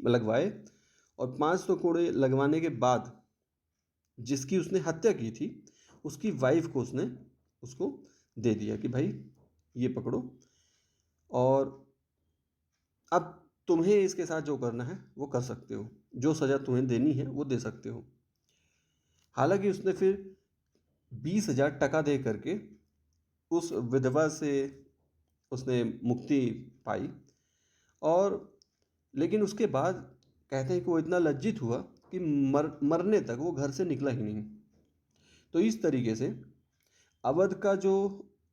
लगवाए, और 500 कोड़े लगवाने के बाद जिसकी उसने हत्या की थी उसकी वाइफ को उसने उसको दे दिया कि भाई ये पकड़ो, और अब तुम्हें इसके साथ जो करना है वो कर सकते हो, जो सज़ा तुम्हें देनी है वो दे सकते हो। हालांकि उसने फिर 20,000 टका दे करके उस विधवा से उसने मुक्ति पाई, और लेकिन उसके बाद कहते हैं कि वो इतना लज्जित हुआ कि मरने तक वो घर से निकला ही नहीं। तो इस तरीके से अवध का जो,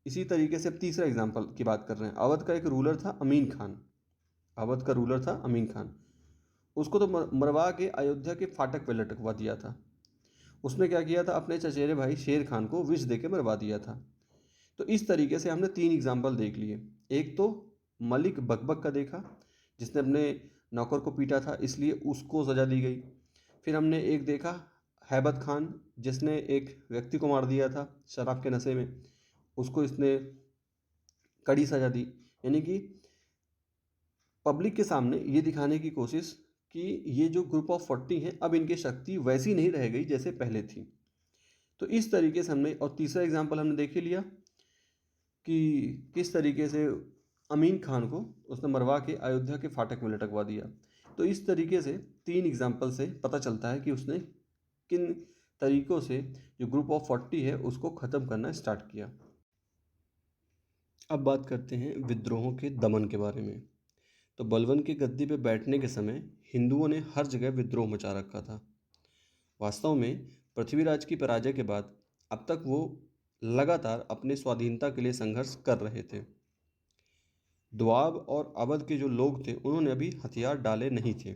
इसी तरीके से अब तीसरा एग्जाम्पल की बात कर रहे हैं। अवध का एक रूलर था अमीन खान। अवध का रूलर था अमीन खान। उसको तो मरवा के अयोध्या के फाटक पे लटकवा दिया था। उसने क्या किया था, अपने चचेरे भाई शेर खान को विष दे के मरवा दिया था। तो इस तरीके से हमने 3 एग्जाम्पल देख लिए। एक तो मलिक बकबक का देखा, जिसने अपने नौकर को पीटा था इसलिए उसको सज़ा दी गई। फिर हमने एक देखा हैबत खान, जिसने एक व्यक्ति को मार दिया था शराब के नशे में, उसको इसने कड़ी सज़ा दी। यानी कि पब्लिक के सामने ये दिखाने की कोशिश कि ये जो ग्रुप ऑफ 40 हैं अब इनकी शक्ति वैसी नहीं रह गई जैसे पहले थी। तो इस तरीके से हमने, और तीसरा एग्जाम्पल हमने देख ही लिया कि किस तरीके से अमीन खान को उसने मरवा के अयोध्या के फाटक में लटकवा दिया। तो इस तरीके से 3 एग्जाम्पल से पता चलता है कि उसने किन तरीक़ों से जो ग्रुप ऑफ 40 है उसको ख़त्म करना स्टार्ट किया। अब बात करते हैं विद्रोहों के दमन के बारे में। तो बलबन की गद्दी पर बैठने के समय हिंदुओं ने हर जगह विद्रोह मचा रखा था। वास्तव में पृथ्वीराज की पराजय के बाद अब तक वो लगातार अपने स्वाधीनता के लिए संघर्ष कर रहे थे। दोआब और अवध के जो लोग थे उन्होंने अभी हथियार डाले नहीं थे।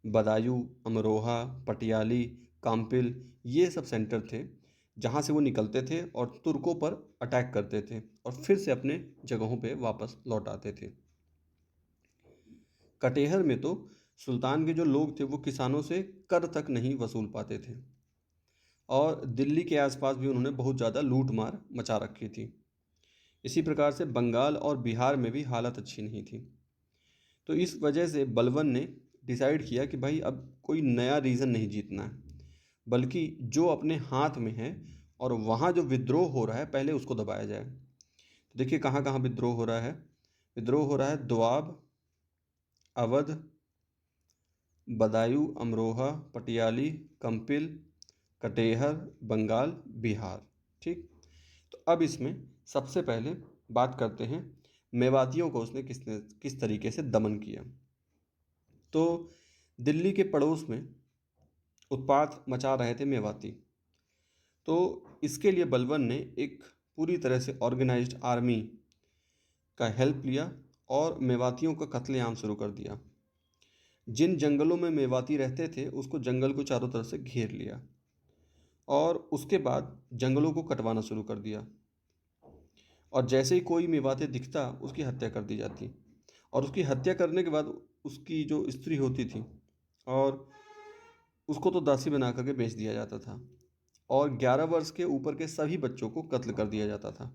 बदायूं, अमरोहा, पटियाली, काम्पिल, ये सब सेंटर थे जहाँ से वो निकलते थे और तुर्कों पर अटैक करते थे और फिर से अपने जगहों पे वापस लौट आते थे। कटेहर में तो सुल्तान के जो लोग थे वो किसानों से कर तक नहीं वसूल पाते थे, और दिल्ली के आसपास भी उन्होंने बहुत ज़्यादा लूट मार मचा रखी थी। इसी प्रकार से बंगाल और बिहार में भी हालत अच्छी नहीं थी। तो इस वजह से बलबन ने डिसाइड किया कि भाई अब कोई नया रीजन नहीं जीतना है, बल्कि जो अपने हाथ में है और वहाँ जो विद्रोह हो रहा है पहले उसको दबाया जाए। तो देखिए कहाँ कहाँ विद्रोह हो रहा है। विद्रोह हो रहा है दोआब, अवध, बदायूं, अमरोहा, पटियाली, कंपिल, कटेहर, बंगाल, बिहार। ठीक, तो अब इसमें सबसे पहले बात करते हैं मेवातियों को उसने किस तरीके से दमन किया। तो दिल्ली के पड़ोस में उत्पात मचा रहे थे मेवाती। तो इसके लिए बलबन ने एक पूरी तरह से ऑर्गेनाइज्ड आर्मी का हेल्प लिया और मेवातियों का कत्लेआम शुरू कर दिया। जिन जंगलों में मेवाती रहते थे उसको जंगल को चारों तरफ से घेर लिया और उसके बाद जंगलों को कटवाना शुरू कर दिया, और जैसे ही कोई मेवाती दिखता उसकी हत्या कर दी जाती, और उसकी हत्या करने के बाद उसकी जो स्त्री होती थी और उसको तो दासी बना करके बेच दिया जाता था, और 11 वर्ष के ऊपर के सभी बच्चों को कत्ल कर दिया जाता था।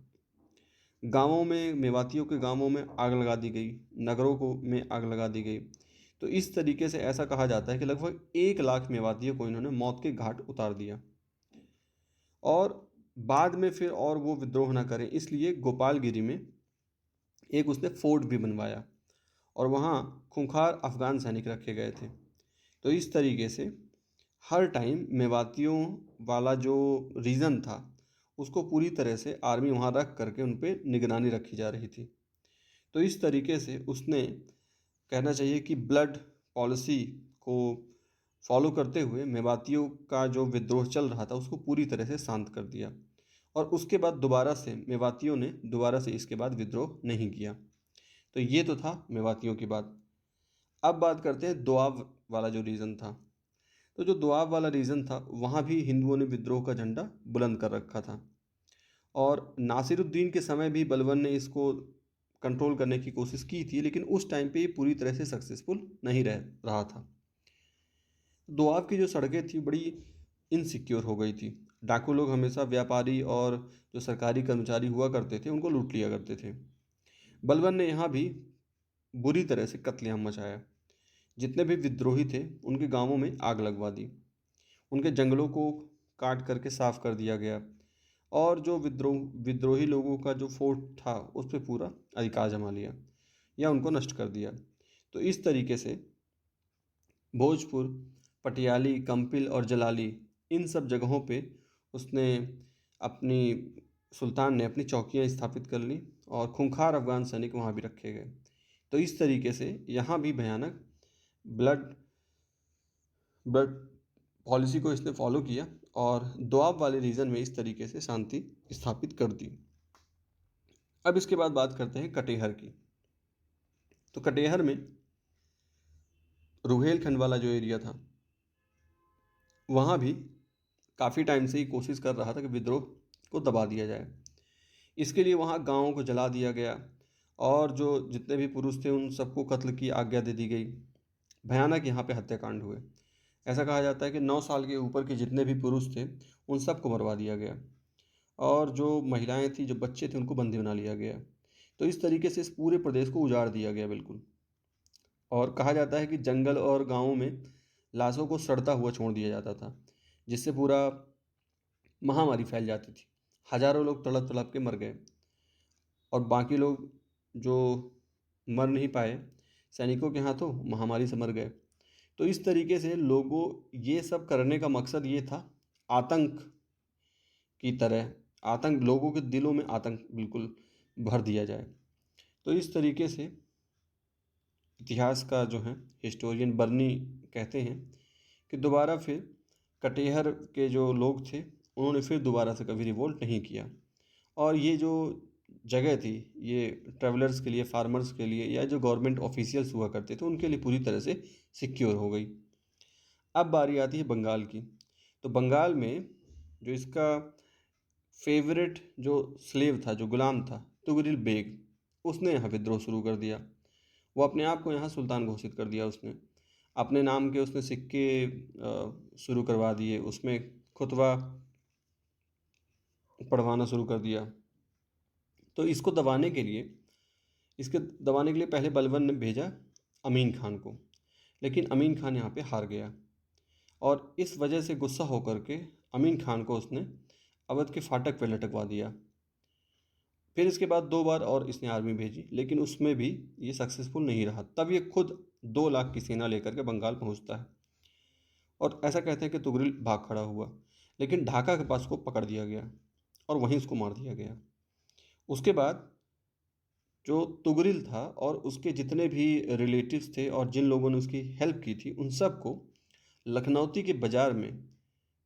गांवों में, मेवातियों के गांवों में आग लगा दी गई, नगरों को में आग लगा दी गई। तो इस तरीके से ऐसा कहा जाता है कि लगभग 1 लाख मेवातियों को इन्होंने मौत के घाट उतार दिया, और बाद में फिर और वो विद्रोह ना करें इसलिए गोपालगिरी में एक उसने फोर्ट भी बनवाया और वहाँ खूंखार अफगान सैनिक रखे गए थे। तो इस तरीके से हर टाइम मेवातियों वाला जो रीजन था उसको पूरी तरह से आर्मी वहाँ रख करके उन पर निगरानी रखी जा रही थी। तो इस तरीके से उसने, कहना चाहिए कि ब्लड पॉलिसी को फॉलो करते हुए मेवातियों का जो विद्रोह चल रहा था उसको पूरी तरह से शांत कर दिया, और उसके बाद दोबारा से मेवातियों ने दोबारा से इसके बाद विद्रोह नहीं किया। तो ये तो था मेवातियों की बात। अब बात करते हैं दोआब वाला जो रीजन था। तो जो दोआब वाला रीजन था वहाँ भी हिंदुओं ने विद्रोह का झंडा बुलंद कर रखा था, और नासिरुद्दीन के समय भी बलबन ने इसको कंट्रोल करने की कोशिश की थी, लेकिन उस टाइम पे ये पूरी तरह से सक्सेसफुल नहीं रह रहा था। दोआब की जो सड़कें थी बड़ी इनसिक्योर हो गई थी। डाकू लोग हमेशा व्यापारी और जो सरकारी कर्मचारी हुआ करते थे उनको लूट लिया करते थे। बलबन ने यहाँ भी बुरी तरह से कत्लेआम मचाया। जितने भी विद्रोही थे उनके गांवों में आग लगवा दी, उनके जंगलों को काट करके साफ कर दिया गया, और जो विद्रोही लोगों का जो फोर्ट था उस पर पूरा अधिकार जमा लिया या उनको नष्ट कर दिया। तो इस तरीके से भोजपुर, पटियाली, कंपिल और जलाली, इन सब जगहों पे उसने अपनी सुल्तान ने अपनी चौकियां स्थापित कर ली और खूंखार अफगान सैनिक वहाँ भी रखे गए। तो इस तरीके से यहाँ भी भयानक ब्लड ब्लड पॉलिसी को इसने फॉलो किया और दोआब वाले रीजन में इस तरीके से शांति स्थापित कर दी। अब इसके बाद बात करते हैं कटेहर की। तो कटेहर में रुहेलखंड वाला जो एरिया था, वहाँ भी काफ़ी टाइम से ही कोशिश कर रहा था कि विद्रोह को दबा दिया जाए। इसके लिए वहाँ गाँवों को जला दिया गया और जो जितने भी पुरुष थे उन सबको कत्ल की आज्ञा दे दी गई। भयानक यहाँ पे हत्याकांड हुए। ऐसा कहा जाता है कि 9 साल के ऊपर के जितने भी पुरुष थे उन सबको मरवा दिया गया, और जो महिलाएं थी, जो बच्चे थे, उनको बंदी बना लिया गया। तो इस तरीके से इस पूरे प्रदेश को उजाड़ दिया गया बिल्कुल। और कहा जाता है कि जंगल और गाँवों में लाशों को सड़ता हुआ छोड़ दिया जाता था, जिससे पूरा महामारी फैल जाती थी। हजारों लोग तड़प तड़प के मर गए और बाकी लोग जो मर नहीं पाए सैनिकों के हाथों, महामारी से मर गए। तो इस तरीके से लोगों ये सब करने का मकसद ये था, आतंक की तरह, आतंक, लोगों के दिलों में आतंक बिल्कुल भर दिया जाए। तो इस तरीके से इतिहास का जो है हिस्टोरियन बर्नी कहते हैं कि दोबारा फिर कटेहर के जो लोग थे उन्होंने फिर दोबारा से कभी रिवोल्ट नहीं किया, और ये जो जगह थी ये ट्रैवलर्स के लिए, फार्मर्स के लिए, या जो गवर्नमेंट ऑफिशियल्स हुआ करते थे उनके लिए पूरी तरह से सिक्योर हो गई। अब बारी आती है बंगाल की। तो बंगाल में जो इसका फेवरेट जो स्लेव था, जो गुलाम था, तुगरिल बेग, उसने यहाँ विद्रोह शुरू कर दिया। वो अपने आप को यहाँ सुल्तान घोषित कर दिया। उसने अपने नाम के उसने सिक्के शुरू करवा दिए, उसमें खुतबा पढ़वाना शुरू कर दिया। तो इसके दबाने के लिए पहले बलबन ने भेजा अमीन खान को, लेकिन अमीन खान यहाँ पे हार गया, और इस वजह से गुस्सा होकर के अमीन खान को उसने अवध के फाटक पर लटकवा दिया। फिर इसके बाद 2 बार और इसने आर्मी भेजी, लेकिन उसमें भी ये सक्सेसफुल नहीं रहा। तब ये खुद 2 लाख की सेना लेकर के बंगाल पहुंचता है, और ऐसा कहते हैं कि तुगरिल भाग खड़ा हुआ, लेकिन ढाका के पास उसको पकड़ दिया गया और वहीं उसको मार दिया गया। उसके बाद जो तुगरिल था और उसके जितने भी रिलेटिव्स थे और जिन लोगों ने उसकी हेल्प की थी, उन सबको लखनौती के बाज़ार में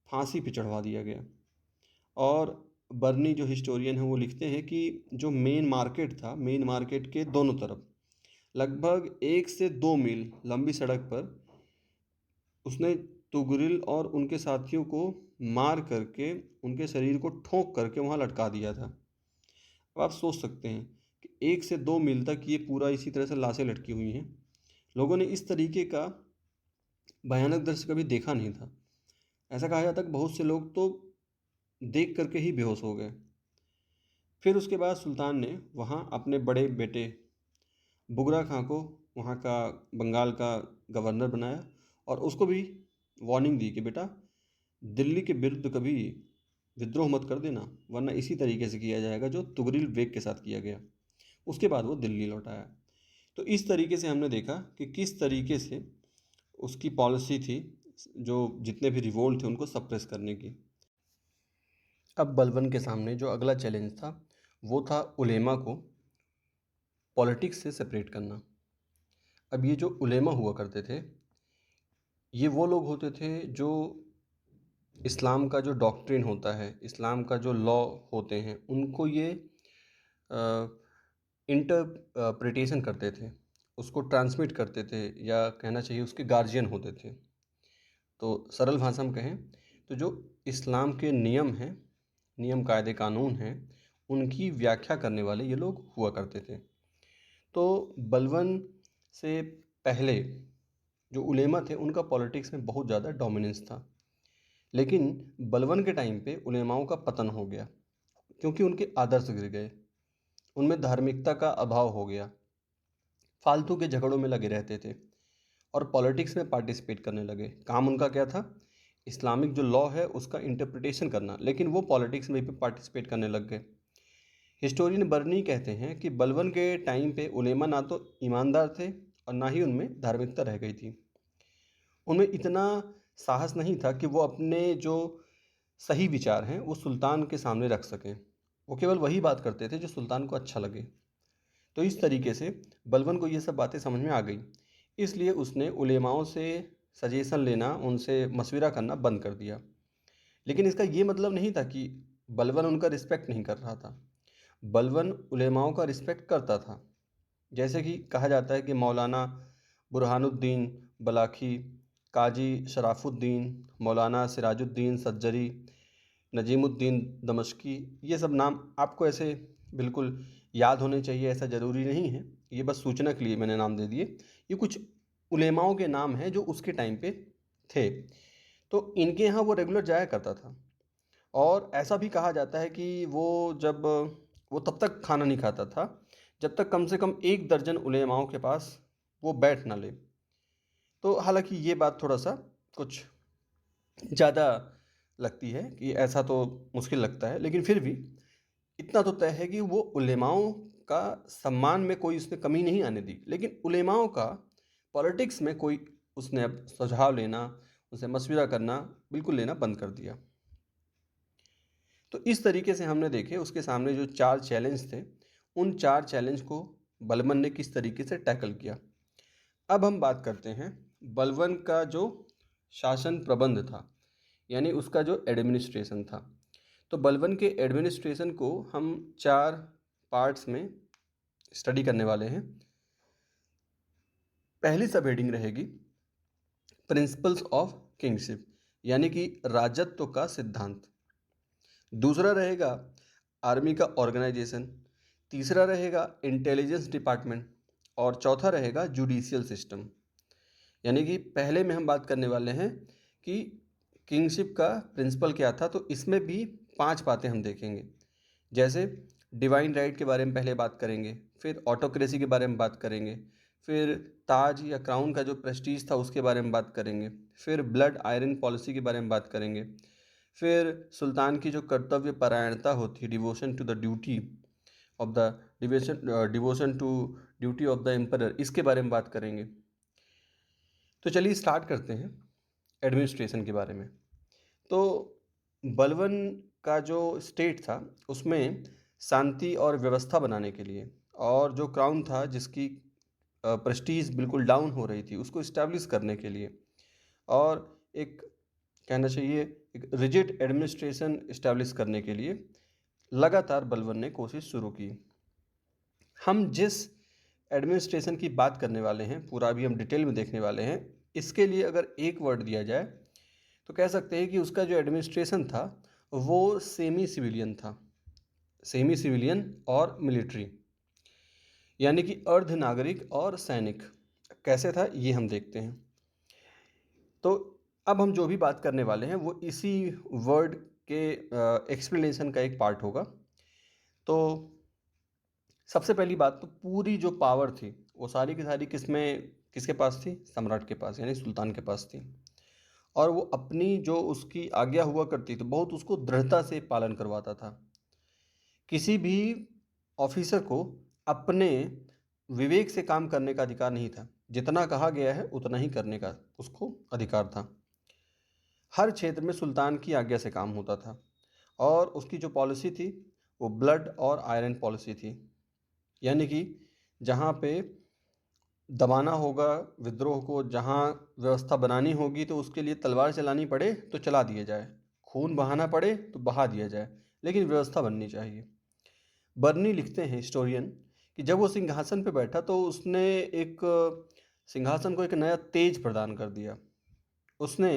फांसी पे चढ़वा दिया गया। और बर्नी जो हिस्टोरियन है वो लिखते हैं कि जो मेन मार्केट था, मेन मार्केट के दोनों तरफ लगभग 1 से 2 मील लंबी सड़क पर उसने तुगरिल और उनके साथियों को मार करके उनके शरीर को ठोक करके वहाँ लटका दिया था। अब आप सोच सकते हैं कि 1 से 2 मील तक ये पूरा इसी तरह से लाशें लटकी हुई हैं। लोगों ने इस तरीके का भयानक दृश्य कभी देखा नहीं था। ऐसा कहा जाता है कि बहुत से लोग तो देख करके ही बेहोश हो गए। फिर उसके बाद सुल्तान ने वहाँ अपने बड़े बेटे बुगरा खां को वहाँ का बंगाल का गवर्नर बनाया, और उसको भी वार्निंग दी कि बेटा, दिल्ली के विरुद्ध कभी विद्रोह मत कर देना, वरना इसी तरीके से किया जाएगा जो तुगरिल बेग के साथ किया गया। उसके बाद वो दिल्ली लौट आया। तो इस तरीके से हमने देखा कि किस तरीके से उसकी पॉलिसी थी जो जितने भी रिवोल्ट थे उनको सप्रेस करने की। अब बलबन के सामने जो अगला चैलेंज था वो था उलेमा को पॉलिटिक्स से सेपरेट करना। अब ये जो उलेमा हुआ करते थे, ये वो लोग होते थे जो इस्लाम का जो डॉक्ट्रिन होता है, इस्लाम का जो लॉ होते हैं, उनको ये इंटरप्रिटेशन करते थे, उसको ट्रांसमिट करते थे, या कहना चाहिए उसके गार्जियन होते थे। तो सरल भाषा में कहें तो जो इस्लाम के नियम हैं, नियम कायदे कानून हैं, उनकी व्याख्या करने वाले ये लोग हुआ करते थे। तो बलबन से पहले जो उलेमा थे उनका पॉलिटिक्स में बहुत ज़्यादा डोमिनेंस था, लेकिन बलबन के टाइम पे उलेमाओं का पतन हो गया क्योंकि उनके आदर्श गिर गए, उनमें धार्मिकता का अभाव हो गया, फालतू के झगड़ों में लगे रहते थे, और पॉलिटिक्स में पार्टिसिपेट करने लगे। काम उनका क्या था? इस्लामिक जो लॉ है उसका इंटरप्रिटेशन करना, लेकिन वो पॉलिटिक्स में भी पार्टिसिपेट करने लग गए। हिस्टोरियन बर्नी कहते हैं कि बलबन के टाइम पे उलेमा ना तो ईमानदार थे और ना ही उनमें धार्मिकता रह गई थी। उनमें इतना साहस नहीं था कि वो अपने जो सही विचार हैं वो सुल्तान के सामने रख सकें। वो केवल वही बात करते थे जो सुल्तान को अच्छा लगे। तो इस तरीके से बलबन को ये सब बातें समझ में आ गई, इसलिए उसने उलेमाओं से सजेशन लेना, उनसे मशविरा करना बंद कर दिया। लेकिन इसका ये मतलब नहीं था कि बलबन उनका रिस्पेक्ट नहीं कर रहा था। बलबन उलेमाओं का रिस्पेक्ट करता था। जैसे कि कहा जाता है कि मौलाना बुरहानुद्दीन बलाखी, काजी शराफुद्दीन, मौलाना सिराजुद्दीन सज्जरी, नजीमुद्दीन दमश्की, ये सब नाम आपको ऐसे बिल्कुल याद होने चाहिए ऐसा ज़रूरी नहीं है, ये बस सूचना के लिए मैंने नाम दे दिए। ये कुछ उलेमाओं के नाम हैं जो उसके टाइम पे थे। तो इनके यहाँ वो रेगुलर जाया करता था। और ऐसा भी कहा जाता है कि वो तब तक खाना नहीं खाता था जब तक कम से कम 1 दर्जन उलेमाओं के पास वो बैठ ना ले। तो हालांकि ये बात थोड़ा सा कुछ ज़्यादा लगती है कि ऐसा तो मुश्किल लगता है, लेकिन फिर भी इतना तो तय है कि वो उलेमाओं का सम्मान में कोई उसने कमी नहीं आने दी। लेकिन उलेमाओं का पॉलिटिक्स में कोई उसने अब सुझाव लेना, उनसे मशविरा करना बिल्कुल लेना बंद कर दिया। तो इस तरीके से हमने देखे उसके सामने जो 4 चैलेंज थे, उन 4 चैलेंज को बलबन ने किस तरीके से टैकल किया। अब हम बात करते हैं बलबन का जो शासन प्रबंध था, यानी उसका जो एडमिनिस्ट्रेशन था। तो बलबन के एडमिनिस्ट्रेशन को हम 4 पार्ट्स में स्टडी करने वाले हैं। पहली सब हेडिंग रहेगी प्रिंसिपल्स ऑफ किंगशिप, यानी कि राजत्व का सिद्धांत। दूसरा रहेगा आर्मी का ऑर्गेनाइजेशन। तीसरा रहेगा इंटेलिजेंस डिपार्टमेंट। और चौथा रहेगा जुडिशियल सिस्टम। यानी कि पहले में हम बात करने वाले हैं कि किंगशिप का प्रिंसिपल क्या था, तो इसमें भी 5 बातें हम देखेंगे। जैसे डिवाइन राइट के बारे में पहले बात करेंगे, फिर ऑटोक्रेसी के बारे में बात करेंगे, फिर ताज या क्राउन का जो प्रेस्टीज था उसके बारे में बात करेंगे, फिर ब्लड आयरन पॉलिसी के बारे में बात करेंगे, फिर सुल्तान की जो कर्तव्य परायणता होती है, devotion to the duty of the devotion to duty of the emperor, इसके बारे में बात करेंगे। तो चलिए स्टार्ट करते हैं एडमिनिस्ट्रेशन के बारे में। तो बलबन का जो स्टेट था उसमें शांति और व्यवस्था बनाने के लिए, और जो क्राउन था जिसकी प्रेस्टीज बिल्कुल डाउन हो रही थी उसको इस्टेब्लिश करने के लिए, और एक कहना चाहिए एक रिजिड एडमिनिस्ट्रेशन इस्टेब्लिश करने के लिए लगातार बलबन ने कोशिश शुरू की। हम जिस एडमिनिस्ट्रेशन की बात करने वाले हैं, पूरा अभी हम डिटेल में देखने वाले हैं, इसके लिए अगर एक वर्ड दिया जाए तो कह सकते हैं कि उसका जो एडमिनिस्ट्रेशन था वो सेमी सिविलियन था। सेमी सिविलियन और मिलिट्री, यानी कि अर्ध नागरिक और सैनिक। कैसे था ये हम देखते हैं। तो अब हम जो भी बात करने वाले हैं वो इसी वर्ड के एक्सप्लेनेशन का एक पार्ट होगा। तो सबसे पहली बात, तो पूरी जो पावर थी वो सारी की सारी किसके पास थी? सम्राट के पास, यानी सुल्तान के पास थी। और वो अपनी जो उसकी आज्ञा हुआ करती थी बहुत उसको दृढ़ता से पालन करवाता था। किसी भी ऑफिसर को अपने विवेक से काम करने का अधिकार नहीं था। जितना कहा गया है उतना ही करने का उसको अधिकार था। हर क्षेत्र में सुल्तान की आज्ञा से काम होता था, और उसकी जो पॉलिसी थी वो ब्लड और आयरन पॉलिसी थी। यानी कि जहाँ पे दबाना होगा विद्रोह को, जहाँ व्यवस्था बनानी होगी तो उसके लिए तलवार चलानी पड़े तो चला दिया जाए, खून बहाना पड़े तो बहा दिया जाए, लेकिन व्यवस्था बननी चाहिए। बर्नी लिखते हैं हिस्टोरियन कि जब वो सिंहासन पे बैठा तो उसने एक सिंहासन को एक नया तेज प्रदान कर दिया। उसने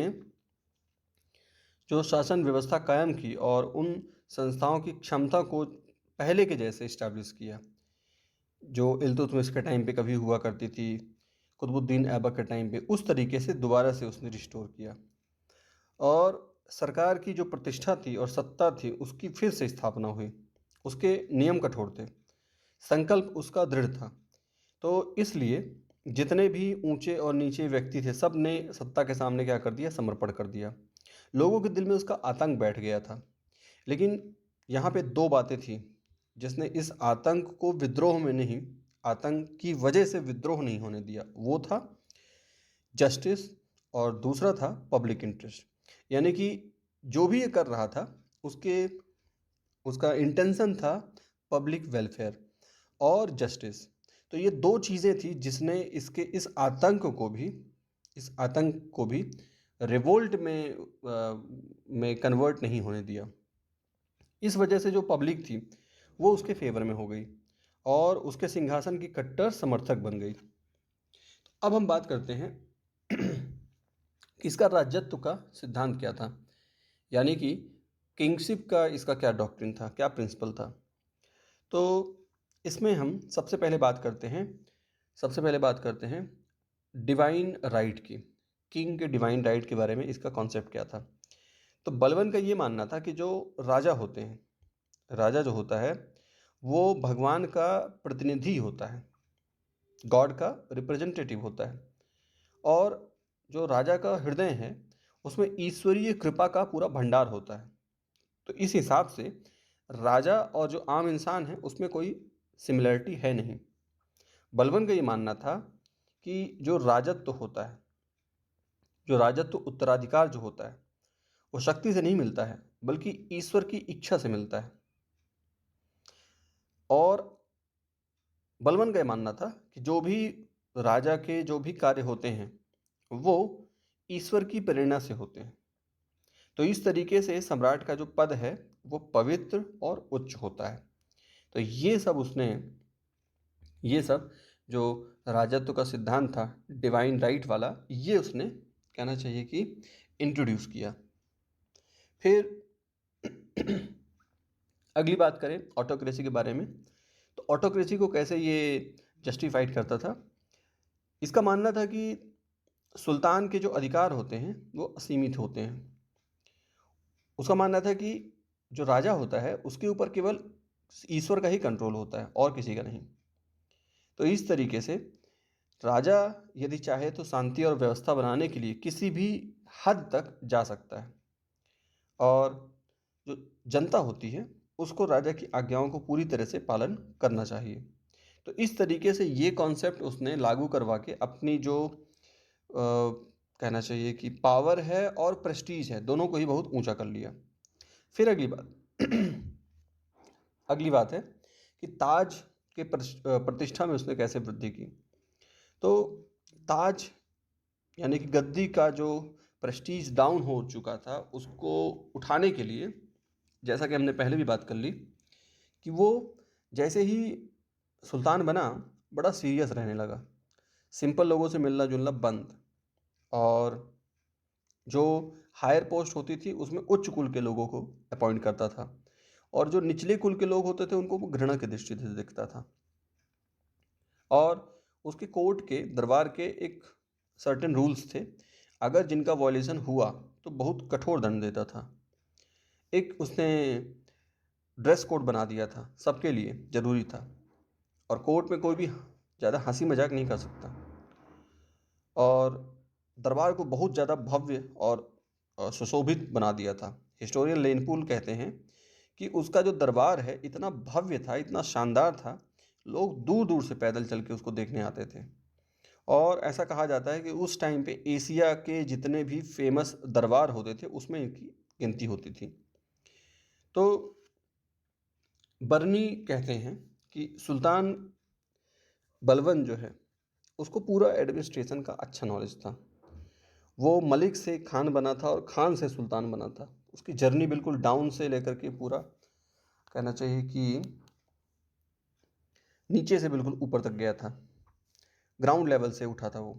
जो शासन व्यवस्था कायम की और उन संस्थाओं की क्षमता को पहले के जैसे इस्टेब्लिश किया जो इल्तुतमिश के टाइम पे कभी हुआ करती थी, कुतुबुद्दीन ऐबक के टाइम पे, उस तरीके से दोबारा से उसने रिस्टोर किया। और सरकार की जो प्रतिष्ठा थी और सत्ता थी उसकी फिर से स्थापना हुई। उसके नियम कठोर थे, संकल्प उसका दृढ़ था। तो इसलिए जितने भी ऊंचे और नीचे व्यक्ति थे सब ने सत्ता के सामने क्या कर दिया, समर्पण कर दिया। लोगों के दिल में उसका आतंक बैठ गया था। लेकिन यहाँ पे दो बातें थी जिसने इस आतंक को विद्रोह में नहीं, आतंक की वजह से विद्रोह नहीं होने दिया। वो था जस्टिस और दूसरा था पब्लिक इंटरेस्ट। यानी कि जो भी ये कर रहा था उसका इंटेंशन था पब्लिक वेलफेयर और जस्टिस। तो ये दो चीज़ें थी जिसने इस आतंक को भी रिवोल्ट में कन्वर्ट नहीं होने दिया। इस वजह से जो पब्लिक थी वो उसके फेवर में हो गई और उसके सिंहासन की कट्टर समर्थक बन गई। अब हम बात करते हैं कि इसका राज्यत्व का सिद्धांत क्या था, यानी कि किंगशिप का इसका क्या डॉक्ट्रिन था, क्या प्रिंसिपल था। तो इसमें हम सबसे पहले बात करते हैं डिवाइन राइट की। किंग के डिवाइन राइट के बारे में इसका कॉन्सेप्ट क्या था। तो बलबन का ये मानना था कि जो राजा होते हैं, राजा जो होता है वो भगवान का प्रतिनिधि होता है, गॉड का रिप्रेजेंटेटिव होता है। और जो राजा का हृदय है उसमें ईश्वरीय कृपा का पूरा भंडार होता है। तो इस हिसाब से राजा और जो आम इंसान है उसमें कोई सिमिलरिटी है नहीं। बलबन का ये मानना था कि जो राजत्व होता है, जो राजत्व उत्तराधिकार जो होता है वो शक्ति से नहीं मिलता है बल्कि ईश्वर की इच्छा से मिलता है। और बलबन का ये मानना था कि जो भी राजा के जो भी कार्य होते हैं वो ईश्वर की प्रेरणा से होते हैं। तो इस तरीके से सम्राट का जो पद है वो पवित्र और उच्च होता है। तो ये सब जो राजत्व का सिद्धांत था डिवाइन राइट वाला, ये उसने कहना चाहिए कि इंट्रोड्यूस किया। फिर अगली बात करें ऑटोक्रेसी के बारे में। तो ऑटोक्रेसी को कैसे ये जस्टिफाइड करता था। इसका मानना था कि सुल्तान के जो अधिकार होते हैं वो असीमित होते हैं। उसका मानना था कि जो राजा होता है उसके ऊपर केवल ईश्वर का ही कंट्रोल होता है और किसी का नहीं। तो इस तरीके से राजा यदि चाहे तो शांति और व्यवस्था बनाने के लिए किसी भी हद तक जा सकता है और जो जनता होती है उसको राजा की आज्ञाओं को पूरी तरह से पालन करना चाहिए। तो इस तरीके से ये कॉन्सेप्ट उसने लागू करवा के अपनी जो कहना चाहिए कि पावर है और प्रेस्टीज है दोनों को ही बहुत ऊंचा कर लिया। फिर अगली बात है कि ताज के प्रतिष्ठा में उसने कैसे वृद्धि की। तो ताज यानी कि गद्दी का जो प्रेस्टीज डाउन हो चुका था उसको उठाने के लिए, जैसा कि हमने पहले भी बात कर ली, कि वो जैसे ही सुल्तान बना बड़ा सीरियस रहने लगा, सिंपल लोगों से मिलना जुलना बंद, और जो हायर पोस्ट होती थी उसमें उच्च कुल के लोगों को अपॉइंट करता था और जो निचले कुल के लोग होते थे उनको वो घृणा की दृष्टि से देखता था। और उसके कोर्ट के दरबार के एक सर्टेन रूल्स थे, अगर जिनका वॉयलेशन हुआ तो बहुत कठोर दंड देता था। एक उसने ड्रेस कोड बना दिया था, सबके लिए ज़रूरी था और कोर्ट में कोई भी ज़्यादा हंसी मजाक नहीं कर सकता। और दरबार को बहुत ज़्यादा भव्य और सुशोभित बना दिया था। हिस्टोरियन लेनपूल कहते हैं कि उसका जो दरबार है इतना भव्य था, इतना शानदार था, लोग दूर दूर से पैदल चल के उसको देखने आते थे। और ऐसा कहा जाता है कि उस टाइम पे एशिया के जितने भी फेमस दरबार होते थे उसमें इनकी गिनती होती थी। तो बर्नी कहते हैं कि सुल्तान बलबन जो है उसको पूरा एडमिनिस्ट्रेशन का अच्छा नॉलेज था। वो मलिक से खान बना था और खान से सुल्तान बना था। उसकी जर्नी बिल्कुल डाउन से लेकर के पूरा कहना चाहिए कि नीचे से बिल्कुल ऊपर तक गया था, ग्राउंड लेवल से उठा था वो।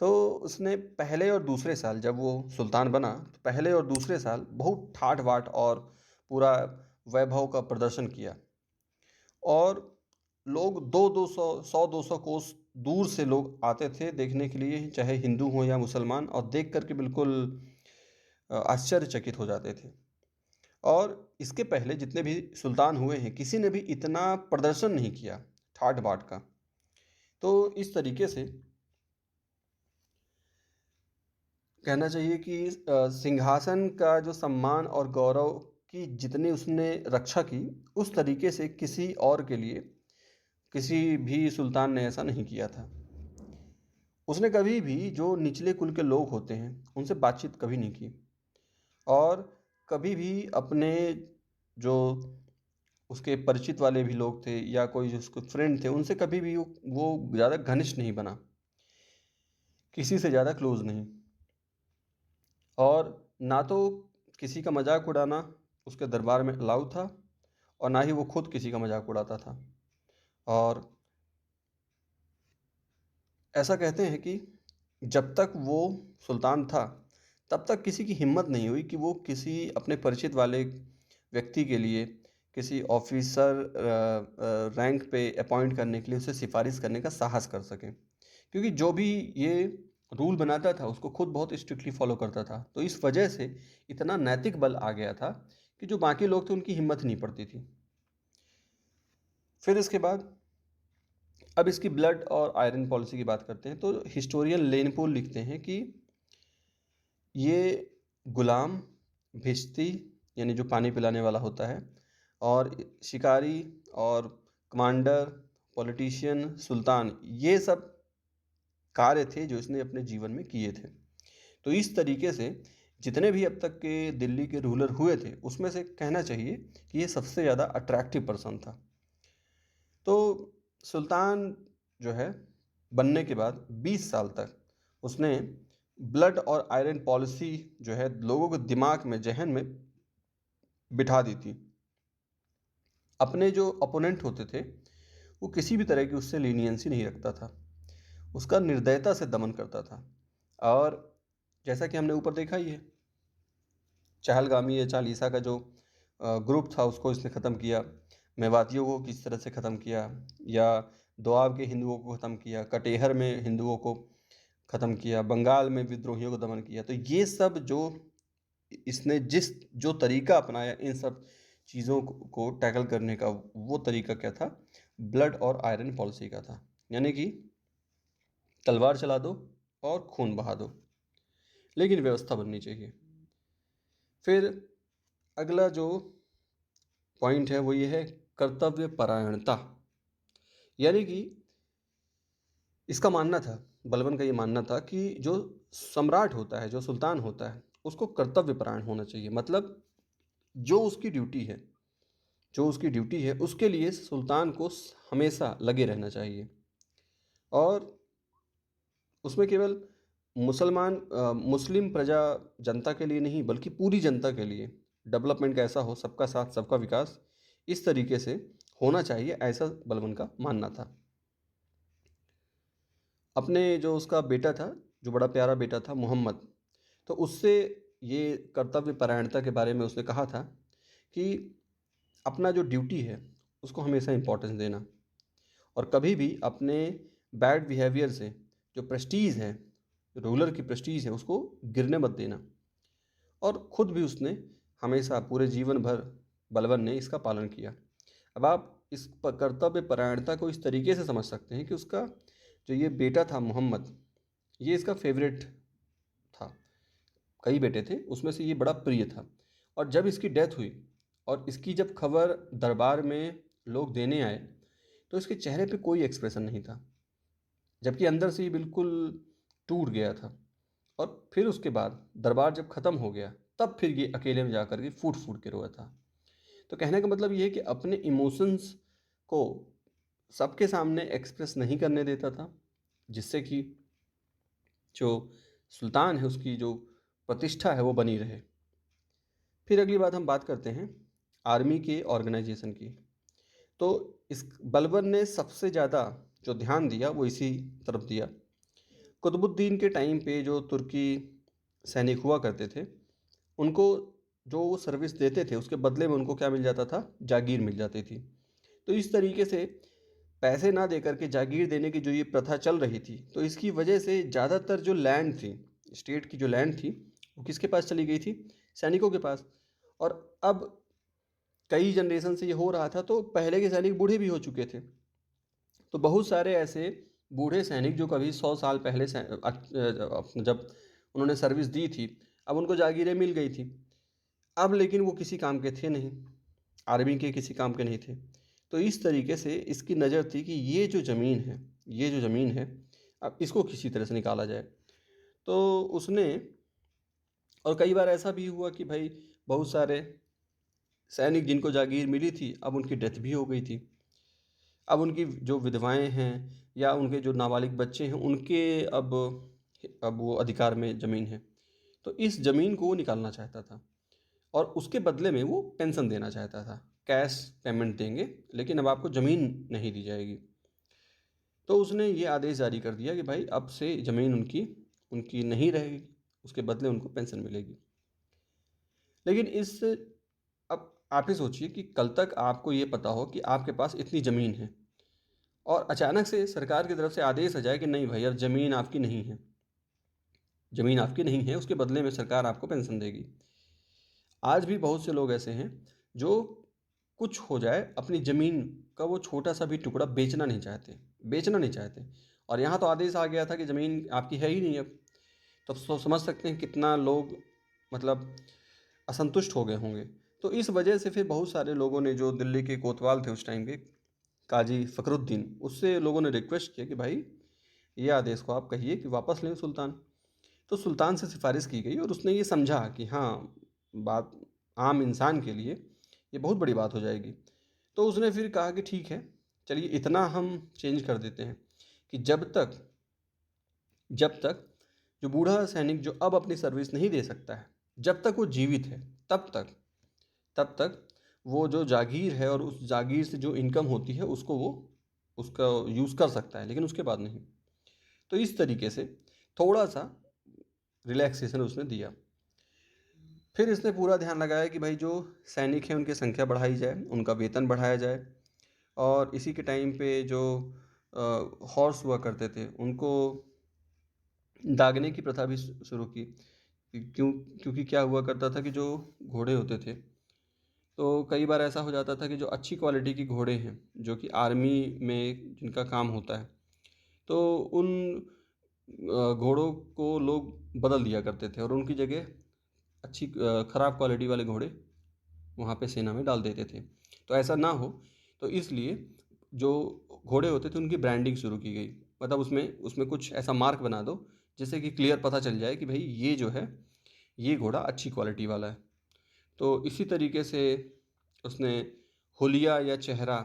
तो उसने पहले और दूसरे साल जब वो सुल्तान बना तो पहले और दूसरे साल बहुत ठाठ बाट और पूरा वैभव का प्रदर्शन किया और लोग 200 कोस दूर से लोग आते थे देखने के लिए, चाहे हिंदू हो या मुसलमान, और देख करके बिल्कुल आश्चर्यचकित हो जाते थे। और इसके पहले जितने भी सुल्तान हुए हैं किसी ने भी इतना प्रदर्शन नहीं किया ठाट बाट का। तो इस तरीके से कहना चाहिए कि सिंहासन का जो सम्मान और गौरव की जितनी उसने रक्षा की, उस तरीके से किसी और के लिए किसी भी सुल्तान ने ऐसा नहीं किया था। उसने कभी भी जो निचले कुल के लोग होते हैं उनसे बातचीत कभी नहीं की, और कभी भी अपने जो उसके परिचित वाले भी लोग थे या कोई जो उसके फ्रेंड थे उनसे कभी भी वो ज़्यादा घनिष्ठ नहीं बना, किसी से ज़्यादा क्लोज नहीं। और ना तो किसी का मजाक उड़ाना उसके दरबार में अलाउ था, और ना ही वो खुद किसी का मजाक उड़ाता था। और ऐसा कहते हैं कि जब तक वो सुल्तान था तब तक किसी की हिम्मत नहीं हुई कि वो किसी अपने परिचित वाले व्यक्ति के लिए किसी ऑफिसर रैंक पे अपॉइंट करने के लिए उसे सिफारिश करने का साहस कर सके, क्योंकि जो भी ये रूल बनाता था उसको खुद बहुत स्ट्रिक्टली फॉलो करता था। तो इस वजह से इतना नैतिक बल आ गया था कि जो बाकी लोग थे उनकी हिम्मत नहीं पड़ती थी। फिर इसके बाद अब इसकी ब्लड और आयरन पॉलिसी की बात करते हैं। तो हिस्टोरियन लेनपोल लिखते हैं कि ये गुलाम, भिश्ती यानी जो पानी पिलाने वाला होता है, और शिकारी और कमांडर, पॉलिटिशियन, सुल्तान, ये सब कार्य थे जो इसने अपने जीवन में किए थे। तो इस तरीके से जितने भी अब तक के दिल्ली के रूलर हुए थे उसमें से कहना चाहिए कि ये सबसे ज़्यादा अट्रैक्टिव पर्सन था। तो सुल्तान जो है बनने के बाद 20 साल तक उसने ब्लड और आयरन पॉलिसी जो है लोगों के दिमाग में, जहन में बिठा दी थी। अपने जो अपोनेंट होते थे वो किसी भी तरह की उससे लीनियंसी नहीं रखता था, उसका निर्दयता से दमन करता था। और जैसा कि हमने ऊपर देखा ही है, चहलगामी या चालीसा का जो ग्रुप था उसको इसने ख़त्म किया, मेवातियों को किस तरह से ख़त्म किया, या दोआब के हिंदुओं को ख़त्म किया, कटेहर में हिंदुओं को ख़त्म किया, बंगाल में विद्रोहियों को दमन किया। तो ये सब जो इसने जिस जो तरीका अपनाया इन सब चीज़ों को टैकल करने का, वो तरीका क्या था? ब्लड और आयरन पॉलिसी का था। यानी कि तलवार चला दो और खून बहा दो, लेकिन व्यवस्था बननी चाहिए। फिर अगला जो पॉइंट है वो ये है कर्तव्य परायणता। यानी कि इसका मानना था, बलबन का ये मानना था कि जो सम्राट होता है, जो सुल्तान होता है, उसको कर्तव्य परायण होना चाहिए। मतलब जो उसकी ड्यूटी है, जो उसकी ड्यूटी है उसके लिए सुल्तान को हमेशा लगे रहना चाहिए। और उसमें केवल मुस्लिम प्रजा जनता के लिए नहीं बल्कि पूरी जनता के लिए डेवलपमेंट कैसा हो, सबका साथ सबका विकास, इस तरीके से होना चाहिए, ऐसा बलबन का मानना था। अपने जो उसका बेटा था, जो बड़ा प्यारा बेटा था मोहम्मद, तो उससे ये कर्तव्य परायणता के बारे में उसने कहा था कि अपना जो ड्यूटी है उसको हमेशा इम्पोर्टेंस देना, और कभी भी अपने बैड बिहेवियर से जो प्रेस्टीज है, रूलर की प्रेस्टीज है, उसको गिरने मत देना। और ख़ुद भी उसने हमेशा पूरे जीवन भर बलबन ने इसका पालन किया। अब आप इस कर्तव्य परायणता को इस तरीके से समझ सकते हैं कि उसका जो ये बेटा था मोहम्मद, ये इसका फेवरेट था। कई बेटे थे, उसमें से ये बड़ा प्रिय था। और जब इसकी डेथ हुई और इसकी जब खबर दरबार में लोग देने आए तो इसके चेहरे पे कोई एक्सप्रेशन नहीं था, जबकि अंदर से ये बिल्कुल टूट गया था। और फिर उसके बाद दरबार जब ख़त्म हो गया तब फिर ये अकेले में जाकर के फूट फूट के रोया था। तो कहने का मतलब ये है कि अपने इमोशंस को सबके सामने एक्सप्रेस नहीं करने देता था, जिससे कि जो सुल्तान है उसकी जो प्रतिष्ठा है वो बनी रहे। फिर अगली बात हम बात करते हैं आर्मी के ऑर्गेनाइजेशन की। तो इस बलबन ने सबसे ज़्यादा जो ध्यान दिया वो इसी तरफ दिया। कुतुबुद्दीन के टाइम पे जो तुर्की सैनिक हुआ करते थे, उनको जो वो सर्विस देते थे उसके बदले में उनको क्या मिल जाता था? जागीर मिल जाती थी। तो इस तरीके से पैसे ना दे करके जागीर देने की जो ये प्रथा चल रही थी, तो इसकी वजह से ज़्यादातर जो लैंड थी, स्टेट की जो लैंड थी, वो किसके पास चली गई थी? सैनिकों के पास। और अब कई जनरेशन से ये हो रहा था, तो पहले के सैनिक बूढ़े भी हो चुके थे। तो बहुत सारे ऐसे बूढ़े सैनिक जो कभी 100 साल पहले जब उन्होंने सर्विस दी थी, अब उनको जागीरें मिल गई थी। अब लेकिन वो किसी काम के थे नहीं, आर्मी के किसी काम के नहीं थे। तो इस तरीके से इसकी नज़र थी कि ये जो ज़मीन है, ये जो ज़मीन है, अब इसको किसी तरह से निकाला जाए। तो उसने, और कई बार ऐसा भी हुआ कि भाई बहुत सारे सैनिक जिनको जागीर मिली थी, अब उनकी डेथ भी हो गई थी। अब उनकी जो विधवाएं हैं या उनके जो नाबालिग बच्चे हैं, उनके अब वो अधिकार में ज़मीन है। तो इस ज़मीन को वो निकालना चाहता था और उसके बदले में वो पेंशन देना चाहता था। कैश पेमेंट देंगे, लेकिन अब आपको ज़मीन नहीं दी जाएगी। तो उसने ये आदेश जारी कर दिया कि भाई अब से ज़मीन उनकी उनकी नहीं रहेगी, उसके बदले उनको पेंशन मिलेगी। लेकिन अब आप ही सोचिए कि कल तक आपको ये पता हो कि आपके पास इतनी ज़मीन है और अचानक से सरकार की तरफ से आदेश आ जाए कि नहीं भाई अब ज़मीन आपकी नहीं है, ज़मीन आपकी नहीं है, उसके बदले में सरकार आपको पेंशन देगी। आज भी बहुत से लोग ऐसे हैं जो कुछ हो जाए अपनी ज़मीन का वो छोटा सा भी टुकड़ा बेचना नहीं चाहते। और यहाँ तो आदेश आ गया था कि ज़मीन आपकी है ही नहीं अब। तो समझ सकते हैं कितना लोग मतलब असंतुष्ट हो गए होंगे। तो इस वजह से फिर बहुत सारे लोगों ने, जो दिल्ली के कोतवाल थे उस टाइम के, काजी फ़खरुद्दीन, उससे लोगों ने रिक्वेस्ट किया कि भाई ये आदेश को आप कहिए कि वापस लें सुल्तान। तो सुल्तान से सिफारिश की गई और उसने ये समझा कि हाँ, बात आम इंसान के लिए ये बहुत बड़ी बात हो जाएगी। तो उसने फिर कहा कि ठीक है, चलिए इतना हम चेंज कर देते हैं कि जब तक जो बूढ़ा सैनिक जो अब अपनी सर्विस नहीं दे सकता है, जब तक वो जीवित है, तब तक वो जो जागीर है और उस जागीर से जो इनकम होती है उसको वो उसका यूज़ कर सकता है, लेकिन उसके बाद नहीं। तो इस तरीके से थोड़ा सा रिलैक्सेशन उसने दिया। फिर इसने पूरा ध्यान लगाया कि भाई जो सैनिक हैं उनकी संख्या बढ़ाई जाए, उनका वेतन बढ़ाया जाए। और इसी के टाइम पे जो हॉर्स हुआ करते थे उनको दागने की प्रथा भी शुरू की। क्योंकि क्या हुआ करता था कि जो घोड़े होते थे, तो कई बार ऐसा हो जाता था कि जो अच्छी क्वालिटी की घोड़े हैं, जो कि आर्मी में जिनका काम होता है, तो उन घोड़ों को लोग बदल दिया करते थे और उनकी जगह ख़राब क्वालिटी वाले घोड़े वहाँ पे सेना में डाल देते थे। तो ऐसा ना हो, तो इसलिए जो घोड़े होते थे उनकी ब्रांडिंग शुरू की गई। मतलब उसमें उसमें कुछ ऐसा मार्क बना दो जिससे कि क्लियर पता चल जाए कि भाई ये जो है, ये घोड़ा अच्छी क्वालिटी वाला है। तो इसी तरीके से उसने हुलिया या चेहरा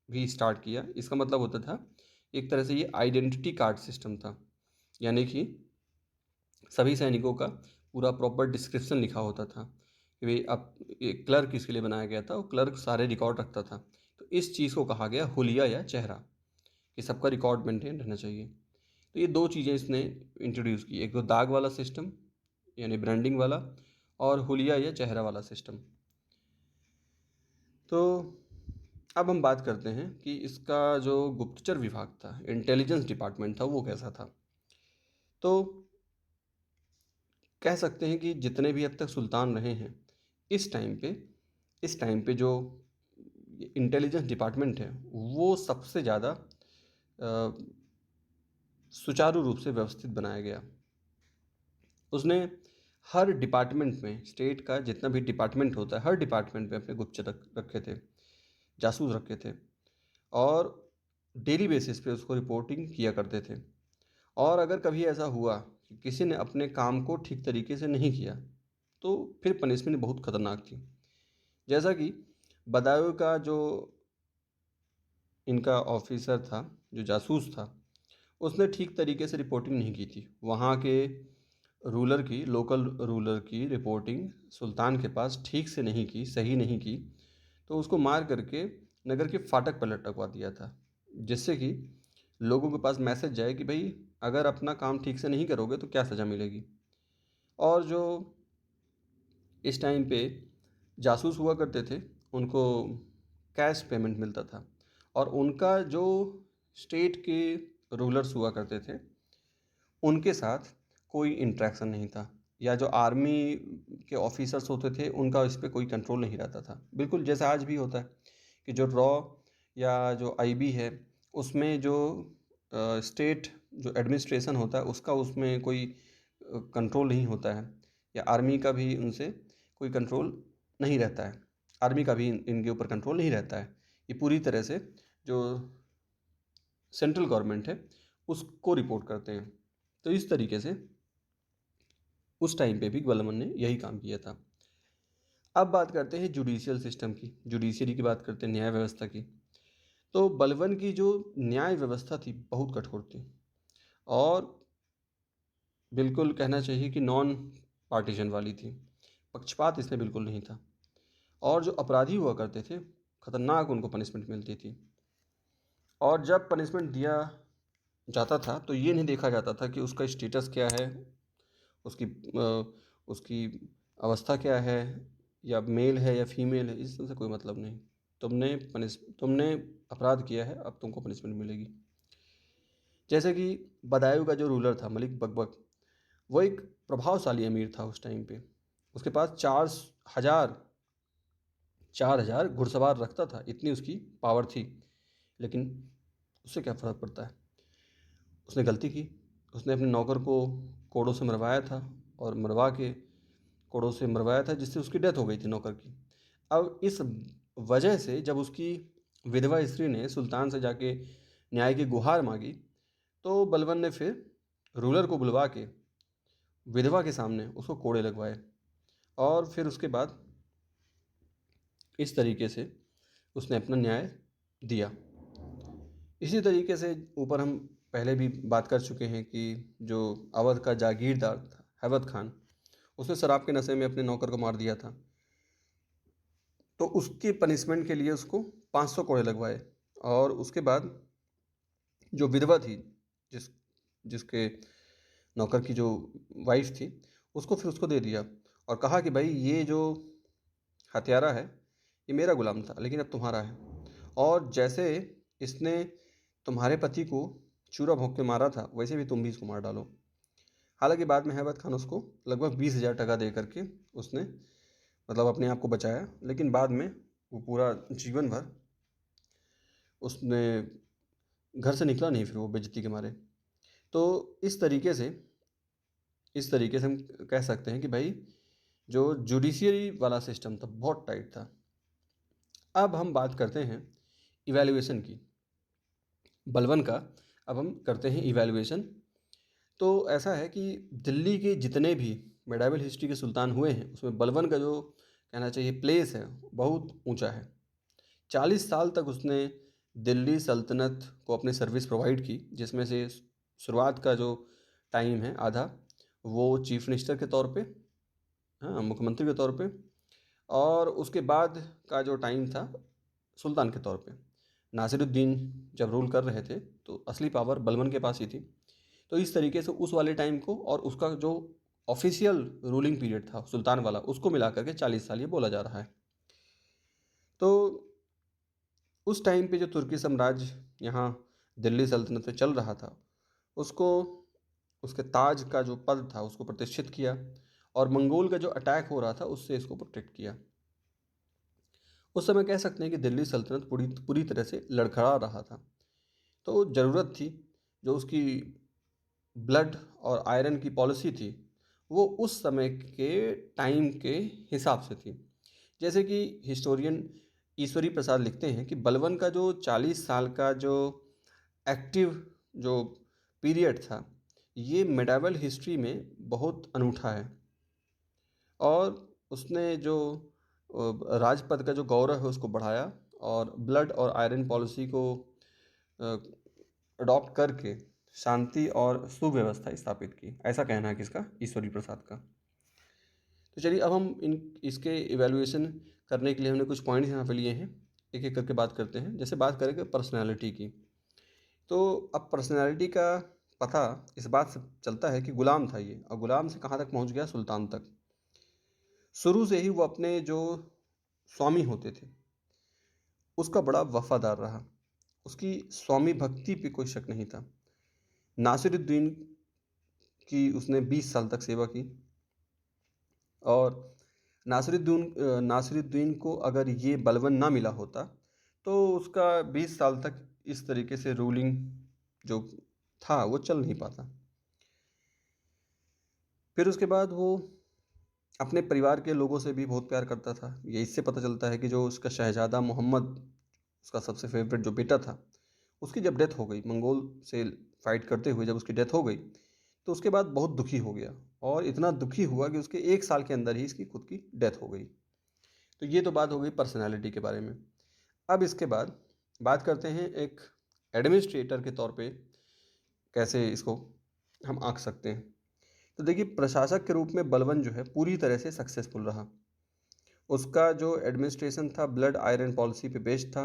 भी स्टार्ट किया। इसका मतलब होता था, एक तरह से ये आइडेंटिटी कार्ड सिस्टम था। यानी कि सभी सैनिकों का पूरा प्रॉपर डिस्क्रिप्शन लिखा होता था कि भाई अब एक क्लर्क इसके लिए बनाया गया था, वो क्लर्क सारे रिकॉर्ड रखता था। तो इस चीज़ को कहा गया हुलिया या चेहरा, कि सबका रिकॉर्ड मेंटेन रहना चाहिए। तो ये दो चीज़ें इसने इंट्रोड्यूस की, एक तो दाग वाला सिस्टम यानी ब्रांडिंग वाला, और हुलिया या चेहरा वाला सिस्टम। तो अब हम बात करते हैं कि इसका जो गुप्तचर विभाग था, इंटेलिजेंस डिपार्टमेंट था, वो कैसा था। तो कह सकते हैं कि जितने भी अब तक सुल्तान रहे हैं, इस टाइम पे जो इंटेलिजेंस डिपार्टमेंट है वो सबसे ज़्यादा सुचारू रूप से व्यवस्थित बनाया गया। उसने हर डिपार्टमेंट में, स्टेट का जितना भी डिपार्टमेंट होता है, हर डिपार्टमेंट में अपने गुप्तचर रखे थे, जासूस रखे थे, और डेली बेसिस पे उसको रिपोर्टिंग किया करते थे। और अगर कभी ऐसा हुआ कि किसी ने अपने काम को ठीक तरीके से नहीं किया, तो फिर पनिशमेंट बहुत खतरनाक थी। जैसा कि बदायूं का जो इनका ऑफिसर था, जो जासूस था, उसने ठीक तरीके से रिपोर्टिंग नहीं की थी। वहाँ के लोकल रूलर की रिपोर्टिंग सुल्तान के पास ठीक से नहीं की, सही नहीं की, तो उसको मार करके नगर के फाटक पर लटकवा दिया था, जिससे कि लोगों के पास मैसेज जाए कि भाई अगर अपना काम ठीक से नहीं करोगे तो क्या सज़ा मिलेगी। और जो इस टाइम पे जासूस हुआ करते थे, उनको कैश पेमेंट मिलता था, और उनका जो स्टेट के रूलर्स हुआ करते थे उनके साथ कोई इंटरेक्शन नहीं था, या जो आर्मी के ऑफिसर्स होते थे उनका इस पर कोई कंट्रोल नहीं रहता था। बिल्कुल जैसा आज भी होता है कि जो रॉ या जो आईबी है, उसमें जो स्टेट जो एडमिनिस्ट्रेशन होता है उसका उसमें कोई कंट्रोल नहीं होता है, या आर्मी का भी उनसे कोई कंट्रोल नहीं रहता है, आर्मी का भी इनके ऊपर कंट्रोल नहीं रहता है। ये पूरी तरह से जो सेंट्रल गवर्नमेंट है उसको रिपोर्ट करते हैं। तो इस तरीके से उस टाइम पे भी बलबन ने यही काम किया था। अब बात करते हैं जुडिशियल सिस्टम की, जुडिशरी की बात करते हैं, न्याय व्यवस्था की। तो बलबन की जो न्याय व्यवस्था थी बहुत कठोर थी, और बिल्कुल कहना चाहिए कि नॉन पार्टीजन वाली थी, पक्षपात इसमें बिल्कुल नहीं था। और जो अपराधी हुआ करते थे खतरनाक उनको पनिशमेंट मिलती थी, और जब पनिशमेंट दिया जाता था तो ये नहीं देखा जाता था कि उसका स्टेटस क्या है, उसकी अवस्था क्या है, या मेल है या फीमेल है, इससे कोई मतलब नहीं। तुमने अपराध किया है, अब तुमको पनिशमेंट मिलेगी। जैसे कि बदायूं का जो रूलर था मलिक बकबक, वो एक प्रभावशाली अमीर था उस टाइम पे। उसके पास 4,000 घुड़सवार रखता था, इतनी उसकी पावर थी। लेकिन उससे क्या फ़र्क पड़ता है, उसने गलती की। उसने अपने नौकर को कोड़ों से मरवाया था, और मरवा के कोड़ों से मरवाया था, जिससे उसकी डेथ हो गई थी नौकर की। अब इस वजह से जब उसकी विधवा स्त्री ने सुल्तान से जाके न्याय की गुहार मांगी, तो बलबन ने फिर रूलर को बुलवा के विधवा के सामने उसको कोड़े लगवाए, और फिर उसके बाद इस तरीके से उसने अपना न्याय दिया। इसी तरीके से ऊपर हम पहले भी बात कर चुके हैं कि जो अवध का जागीरदार था हैबत खान, उसने शराब के नशे में अपने नौकर को मार दिया था। तो उसकी पनिशमेंट के लिए उसको 500 कोड़े लगवाए, और उसके बाद जो विधवा थी, जिस जिसके नौकर की जो वाइफ थी, उसको फिर उसको दे दिया, और कहा कि भाई ये जो हत्यारा है ये मेरा गुलाम था, लेकिन अब तुम्हारा है। और जैसे इसने तुम्हारे पति को चूरा भोंक के मारा था, वैसे भी तुम भी इसको मार डालो। हालांकि बाद में हैबत खान उसको लगभग 20,000 टका दे करके उसने मतलब अपने आप को बचाया, लेकिन बाद में वो पूरा जीवन भर उसने घर से निकला नहीं, फिर वो बेइज्जती के मारे। तो इस तरीके से हम कह सकते हैं कि भाई जो जुडिशियरी वाला सिस्टम था बहुत टाइट था। अब हम बात करते हैं इवैल्यूएशन की, बलबन का। अब हम करते हैं इवैल्यूएशन। तो ऐसा है कि दिल्ली के जितने भी मेडावल हिस्ट्री के सुल्तान हुए हैं, उसमें बलबन का जो कहना चाहिए प्लेस है बहुत ऊंचा है। 40 साल तक उसने दिल्ली सल्तनत को अपनी सर्विस प्रोवाइड की, जिसमें से शुरुआत का जो टाइम है आधा वो चीफ मिनिस्टर के तौर पे, हाँ, मुख्यमंत्री के तौर पे, और उसके बाद का जो टाइम था सुल्तान के तौर पे। नासिरुद्दीन जब रूल कर रहे थे तो असली पावर बलबन के पास ही थी। तो इस तरीके से उस वाले टाइम को और उसका जो ऑफिशियल रूलिंग पीरियड था सुल्तान वाला, उसको मिला करके 40 साल ये बोला जा रहा है। तो उस टाइम पे जो तुर्की साम्राज्य यहाँ दिल्ली सल्तनत में चल रहा था, उसको उसके ताज का जो पद था उसको प्रतिष्ठित किया, और मंगोल का जो अटैक हो रहा था उससे इसको प्रोटेक्ट किया। उस समय कह सकते हैं कि दिल्ली सल्तनत पूरी पूरी तरह से लड़खड़ा रहा था। तो ज़रूरत थी, जो उसकी ब्लड और आयरन की पॉलिसी थी, वो उस समय के टाइम के हिसाब से थी। जैसे कि हिस्टोरियन ईश्वरी प्रसाद लिखते हैं कि बलबन का जो 40 साल का जो एक्टिव जो पीरियड था, ये मेडावल हिस्ट्री में बहुत अनूठा है। और उसने जो राजपद का जो गौरव है उसको बढ़ाया, और ब्लड और आयरन पॉलिसी को अडॉप्ट करके शांति और सुव्यवस्था स्थापित की। ऐसा कहना है किसका, ईश्वरी प्रसाद का। तो चलिए अब हम इन इसके इवैल्यूएशन करने के लिए हमने कुछ पॉइंट्स यहाँ पे लिए हैं, एक एक करके बात करते हैं। जैसे बात करेंगे पर्सनैलिटी की, तो अब पर्सनैलिटी का पता इस बात से चलता है कि गुलाम था ये, और गुलाम से कहाँ तक पहुँच गया, सुल्तान तक। शुरू से ही वो अपने जो स्वामी होते थे उसका बड़ा वफादार रहा, उसकी स्वामी भक्ति पे कोई शक नहीं था। नासिरुद्दीन की उसने 20 साल तक सेवा की, और नासिरुद्दीन को अगर ये बलबन ना मिला होता तो उसका 20 साल तक इस तरीके से रूलिंग जो था वो चल नहीं पाता। फिर उसके बाद वो अपने परिवार के लोगों से भी बहुत प्यार करता था। ये इससे पता चलता है कि जो उसका शहज़ादा मोहम्मद, उसका सबसे फेवरेट जो बेटा था, उसकी जब डेथ हो गई, मंगोल से फाइट करते हुए जब उसकी डेथ हो गई, तो उसके बाद बहुत दुखी हो गया और इतना दुखी हुआ कि उसके 1 साल के अंदर ही इसकी खुद की डेथ हो गई। तो ये तो बात हो गई पर्सनैलिटी के बारे में। अब इसके बाद बात करते हैं एक एडमिनिस्ट्रेटर के तौर पे कैसे इसको हम आंक सकते हैं। तो देखिए, प्रशासक के रूप में बलबन जो है पूरी तरह से सक्सेसफुल रहा। उसका जो एडमिनिस्ट्रेशन था ब्लड आयरन पॉलिसी पे बेस्ड था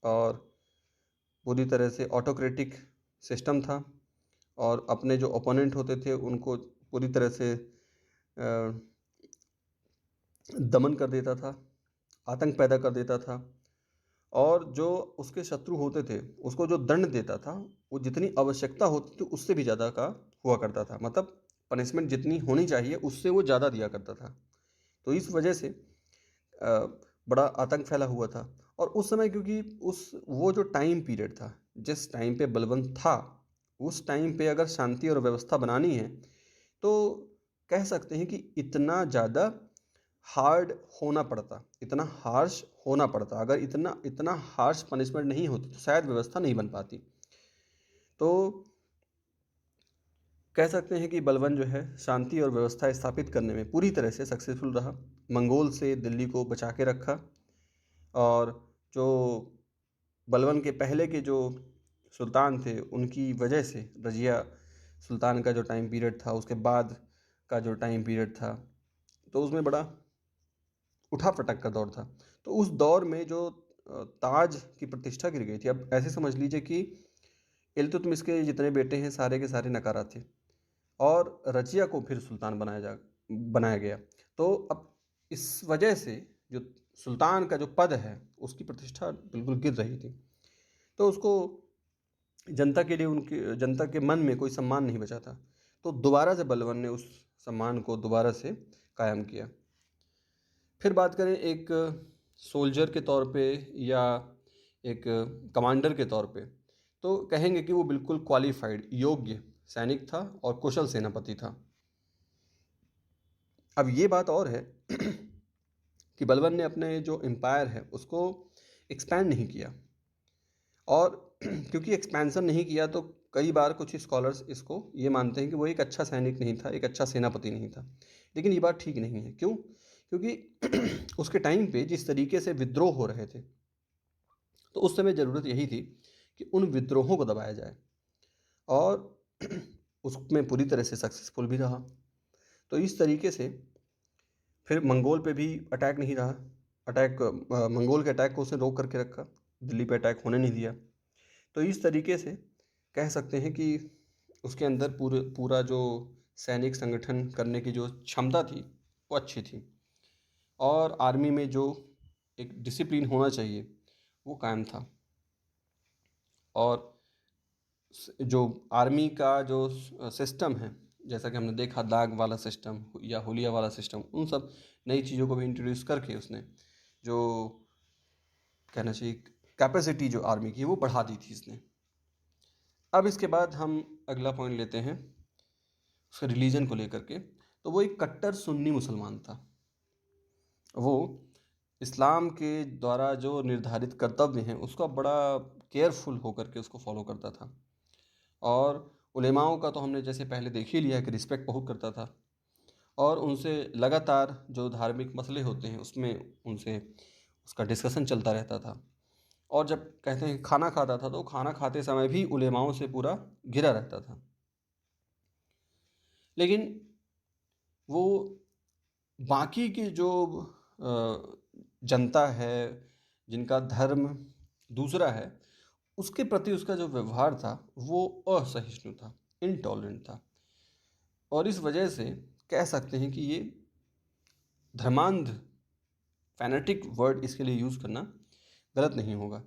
और पूरी तरह से ऑटोक्रेटिक सिस्टम था और अपने जो ओपोनेंट होते थे उनको पूरी तरह से दमन कर देता था, आतंक पैदा कर देता था और जो उसके शत्रु होते थे उसको जो दंड देता था वो जितनी आवश्यकता होती थी उससे भी ज़्यादा का हुआ करता था। मतलब पनिशमेंट जितनी होनी चाहिए उससे वो ज़्यादा दिया करता था। तो इस वजह से बड़ा आतंक फैला हुआ था। और उस समय क्योंकि उस वो जो टाइम पीरियड था जिस टाइम पे बलबन था, उस टाइम पे अगर शांति और व्यवस्था बनानी है तो कह सकते हैं कि इतना ज़्यादा हार्ड होना पड़ता, इतना हार्श होना पड़ता। अगर इतना इतना हार्श पनिशमेंट नहीं होती तो शायद व्यवस्था नहीं बन पाती। तो कह सकते हैं कि बलबन जो है शांति और व्यवस्था स्थापित करने में पूरी तरह से सक्सेसफुल रहा। मंगोल से दिल्ली को बचा के रखा और जो बलबन के पहले के जो सुल्तान थे उनकी वजह से रजिया सुल्तान का जो टाइम पीरियड था, उसके बाद का जो टाइम पीरियड था, तो उसमें बड़ा उठा पटक का दौर था। तो उस दौर में जो ताज की प्रतिष्ठा गिर गई थी। अब ऐसे समझ लीजिए कि इल्तुतमिश के जितने बेटे हैं सारे के सारे नकारा थे और रजिया को फिर सुल्तान बनाया गया। तो अब इस वजह से जो सुल्तान का जो पद है उसकी प्रतिष्ठा बिल्कुल गिर रही थी। तो उसको जनता के लिए, उनकी जनता के मन में कोई सम्मान नहीं बचा था। तो दोबारा से बलबन ने उस सम्मान को दोबारा से कायम किया। फिर बात करें एक सोल्जर के तौर पे या एक कमांडर के तौर पे, तो कहेंगे कि वो बिल्कुल क्वालिफाइड, योग्य सैनिक था और कुशल सेनापति था। अब ये बात और है कि बलबन ने अपने जो एम्पायर है उसको एक्सपैंड नहीं किया और क्योंकि एक्सपेंशन नहीं किया तो कई बार कुछ स्कॉलर्स इसको ये मानते हैं कि वो एक अच्छा सैनिक नहीं था, एक अच्छा सेनापति नहीं था। लेकिन ये बात ठीक नहीं है। क्यों? क्योंकि उसके टाइम पे जिस तरीके से विद्रोह हो रहे थे तो उस समय ज़रूरत यही थी कि उन विद्रोहों को दबाया जाए और उसमें पूरी तरह से सक्सेसफुल भी रहा। तो इस तरीके से फिर मंगोल पे भी अटैक नहीं रहा। मंगोल के अटैक को उसने रोक करके रखा, दिल्ली पे अटैक होने नहीं दिया। तो इस तरीके से कह सकते हैं कि उसके अंदर पूरा जो सैनिक संगठन करने की जो क्षमता थी वो अच्छी थी और आर्मी में जो एक डिसिप्लिन होना चाहिए वो कायम था। और जो आर्मी का जो सिस्टम है, जैसा कि हमने देखा दाग वाला सिस्टम या हुलिया वाला सिस्टम, उन सब नई चीज़ों को भी इंट्रोड्यूस करके उसने जो कहना चाहिए कैपेसिटी जो आर्मी की वो बढ़ा दी थी इसने। अब इसके बाद हम अगला पॉइंट लेते हैं उसके रिलीजन को लेकर के। तो वो एक कट्टर सुन्नी मुसलमान था। वो इस्लाम के द्वारा जो निर्धारित कर्तव्य हैं उसका बड़ा केयरफुल होकर के उसको फॉलो करता था और उलेमाओं का तो हमने जैसे पहले देख ही लिया कि रिस्पेक्ट बहुत करता था और उनसे लगातार जो धार्मिक मसले होते हैं उसमें उनसे उसका डिस्कशन चलता रहता था। और जब कहते हैं खाना खाता था तो खाना खाते समय भी उलेमाओं से पूरा घिरा रहता था। लेकिन वो बाकी की जो जनता है जिनका धर्म दूसरा है उसके प्रति उसका जो व्यवहार था वो असहिष्णु था, इनटॉलरेंट था। और इस वजह से कह सकते हैं कि ये धर्मांध, फैनेटिक वर्ड इसके लिए यूज़ करना गलत नहीं होगा।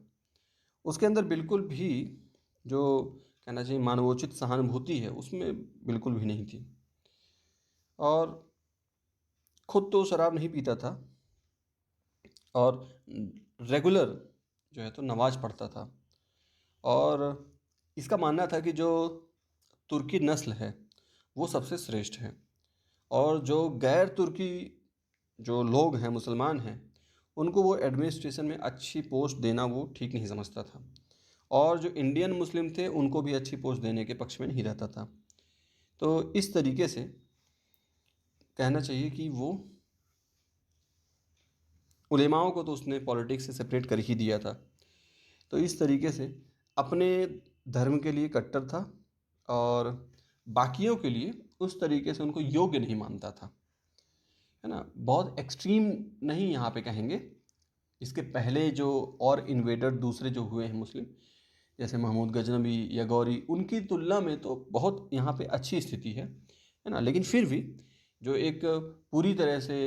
उसके अंदर बिल्कुल भी जो कहना चाहिए मानवोचित सहानुभूति है उसमें बिल्कुल भी नहीं थी। और खुद तो शराब नहीं पीता था और रेगुलर जो है तो नमाज पढ़ता था। और इसका मानना था कि जो तुर्की नस्ल है वो सबसे श्रेष्ठ है और जो गैर तुर्की जो लोग हैं, मुसलमान हैं, उनको वो एडमिनिस्ट्रेशन में अच्छी पोस्ट देना वो ठीक नहीं समझता था। और जो इंडियन मुस्लिम थे उनको भी अच्छी पोस्ट देने के पक्ष में नहीं रहता था। तो इस तरीके से कहना चाहिए कि वो उलेमाओं को तो उसने पॉलिटिक्स से सेपरेट कर ही दिया था। तो इस तरीके से अपने धर्म के लिए कट्टर था और बाकियों के लिए उस तरीके से उनको योग्य नहीं मानता था, है ना। बहुत एक्सट्रीम नहीं यहाँ पे कहेंगे। इसके पहले जो और इन्वेडर दूसरे जो हुए हैं मुस्लिम, जैसे महमूद गजनबी या गौरी, उनकी तुलना में तो बहुत यहाँ पे अच्छी स्थिति है ना। लेकिन फिर भी जो एक पूरी तरह से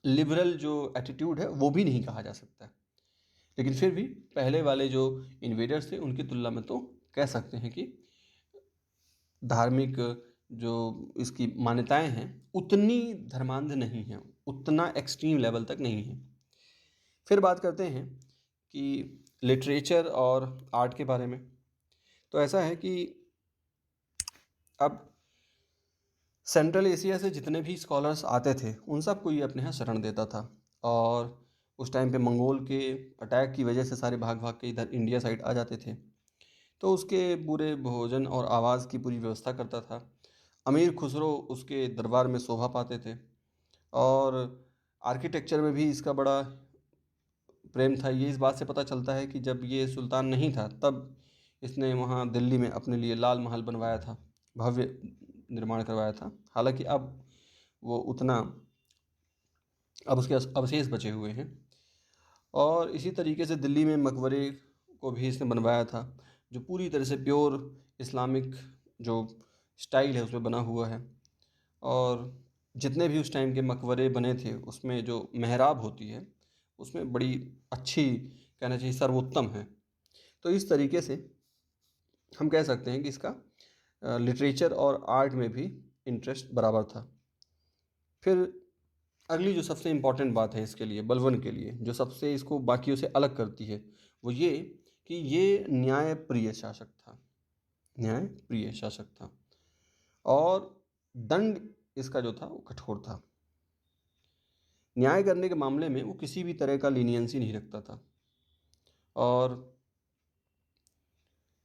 लिबरल जो एटीट्यूड है वो भी नहीं कहा जा सकता। लेकिन फिर भी पहले वाले जो इन्वेडर्स थे उनकी तुलना में तो कह सकते हैं कि धार्मिक जो इसकी मान्यताएं हैं उतनी धर्मांध नहीं हैं, उतना एक्सट्रीम लेवल तक नहीं है। फिर बात करते हैं कि लिटरेचर और आर्ट के बारे में। तो ऐसा है कि अब सेंट्रल एशिया से जितने भी स्कॉलर्स आते थे उन सबको ये अपने यहाँ शरण देता था। और उस टाइम पे मंगोल के अटैक की वजह से सारे भाग भाग के इधर इंडिया साइड आ जाते थे। तो उसके पूरे भोजन और आवाज़ की पूरी व्यवस्था करता था। अमीर खुसरो उसके दरबार में शोभा पाते थे। और आर्किटेक्चर में भी इसका बड़ा प्रेम था। ये इस बात से पता चलता है कि जब ये सुल्तान नहीं था तब इसने वहाँ दिल्ली में अपने लिए लाल महल बनवाया था, भव्य निर्माण करवाया था। हालांकि अब वो उतना, अब उसके अवशेष बचे हुए हैं। और इसी तरीके से दिल्ली में मकबरे को भी इसने बनवाया था, जो पूरी तरह से प्योर इस्लामिक जो स्टाइल है उसमें बना हुआ है। और जितने भी उस टाइम के मकबरे बने थे उसमें जो मेहराब होती है उसमें बड़ी अच्छी, कहना चाहिए सर्वोत्तम है। तो इस तरीके से हम कह सकते हैं कि इसका लिटरेचर और आर्ट में भी इंटरेस्ट बराबर था। फिर अगली जो सबसे इम्पॉर्टेंट बात है इसके लिए, बलबन के लिए, जो सबसे इसको बाकियों से अलग करती है वो ये कि ये न्यायप्रिय शासक था। न्यायप्रिय शासक था और दंड इसका जो था वो कठोर था। न्याय करने के मामले में वो किसी भी तरह का लीनियंसी नहीं रखता था। और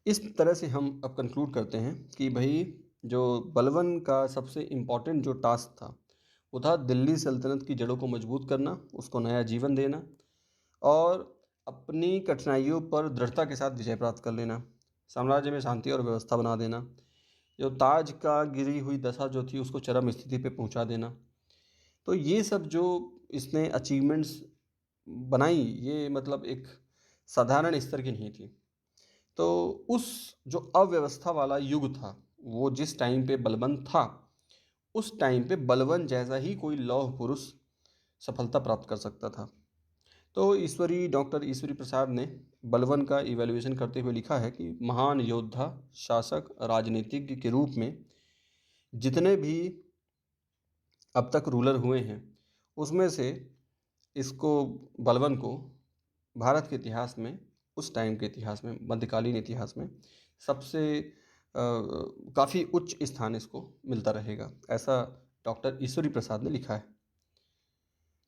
इस तरह से हम अब कंक्लूड करते हैं कि भाई जो बलबन का सबसे इम्पॉर्टेंट जो टास्क था वो था दिल्ली सल्तनत की जड़ों को मजबूत करना, उसको नया जीवन देना और अपनी कठिनाइयों पर दृढ़ता के साथ विजय प्राप्त कर लेना, साम्राज्य में शांति और व्यवस्था बना देना, जो ताज का गिरी हुई दशा जो थी उसको चरम स्थिति पे पहुंचा देना। तो ये सब जो इसने अचीवमेंट्स बनाई, ये मतलब एक साधारण स्तर की नहीं थी। तो उस जो अव्यवस्था वाला युग था, वो जिस टाइम पे बलबन था उस टाइम पे बलबन जैसा ही कोई लौह पुरुष सफलता प्राप्त कर सकता था। तो डॉक्टर ईश्वरी प्रसाद ने बलबन का इवैल्यूएशन करते हुए लिखा है कि महान योद्धा, शासक, राजनीतिज्ञ के रूप में जितने भी अब तक रूलर हुए हैं उसमें से इसको, बलबन को, भारत के इतिहास में, उस टाइम के इतिहास में, मध्यकालीन इतिहास में सबसे काफ़ी उच्च स्थान इसको मिलता रहेगा, ऐसा डॉक्टर ईश्वरी प्रसाद ने लिखा है।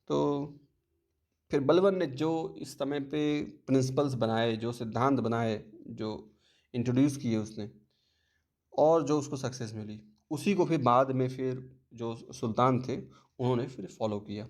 तो फिर बलबन ने जो इस समय पे प्रिंसिपल्स बनाए, जो सिद्धांत बनाए, जो इंट्रोड्यूस किए उसने, और जो उसको सक्सेस मिली, उसी को फिर बाद में फिर जो सुल्तान थे उन्होंने फिर फॉलो किया।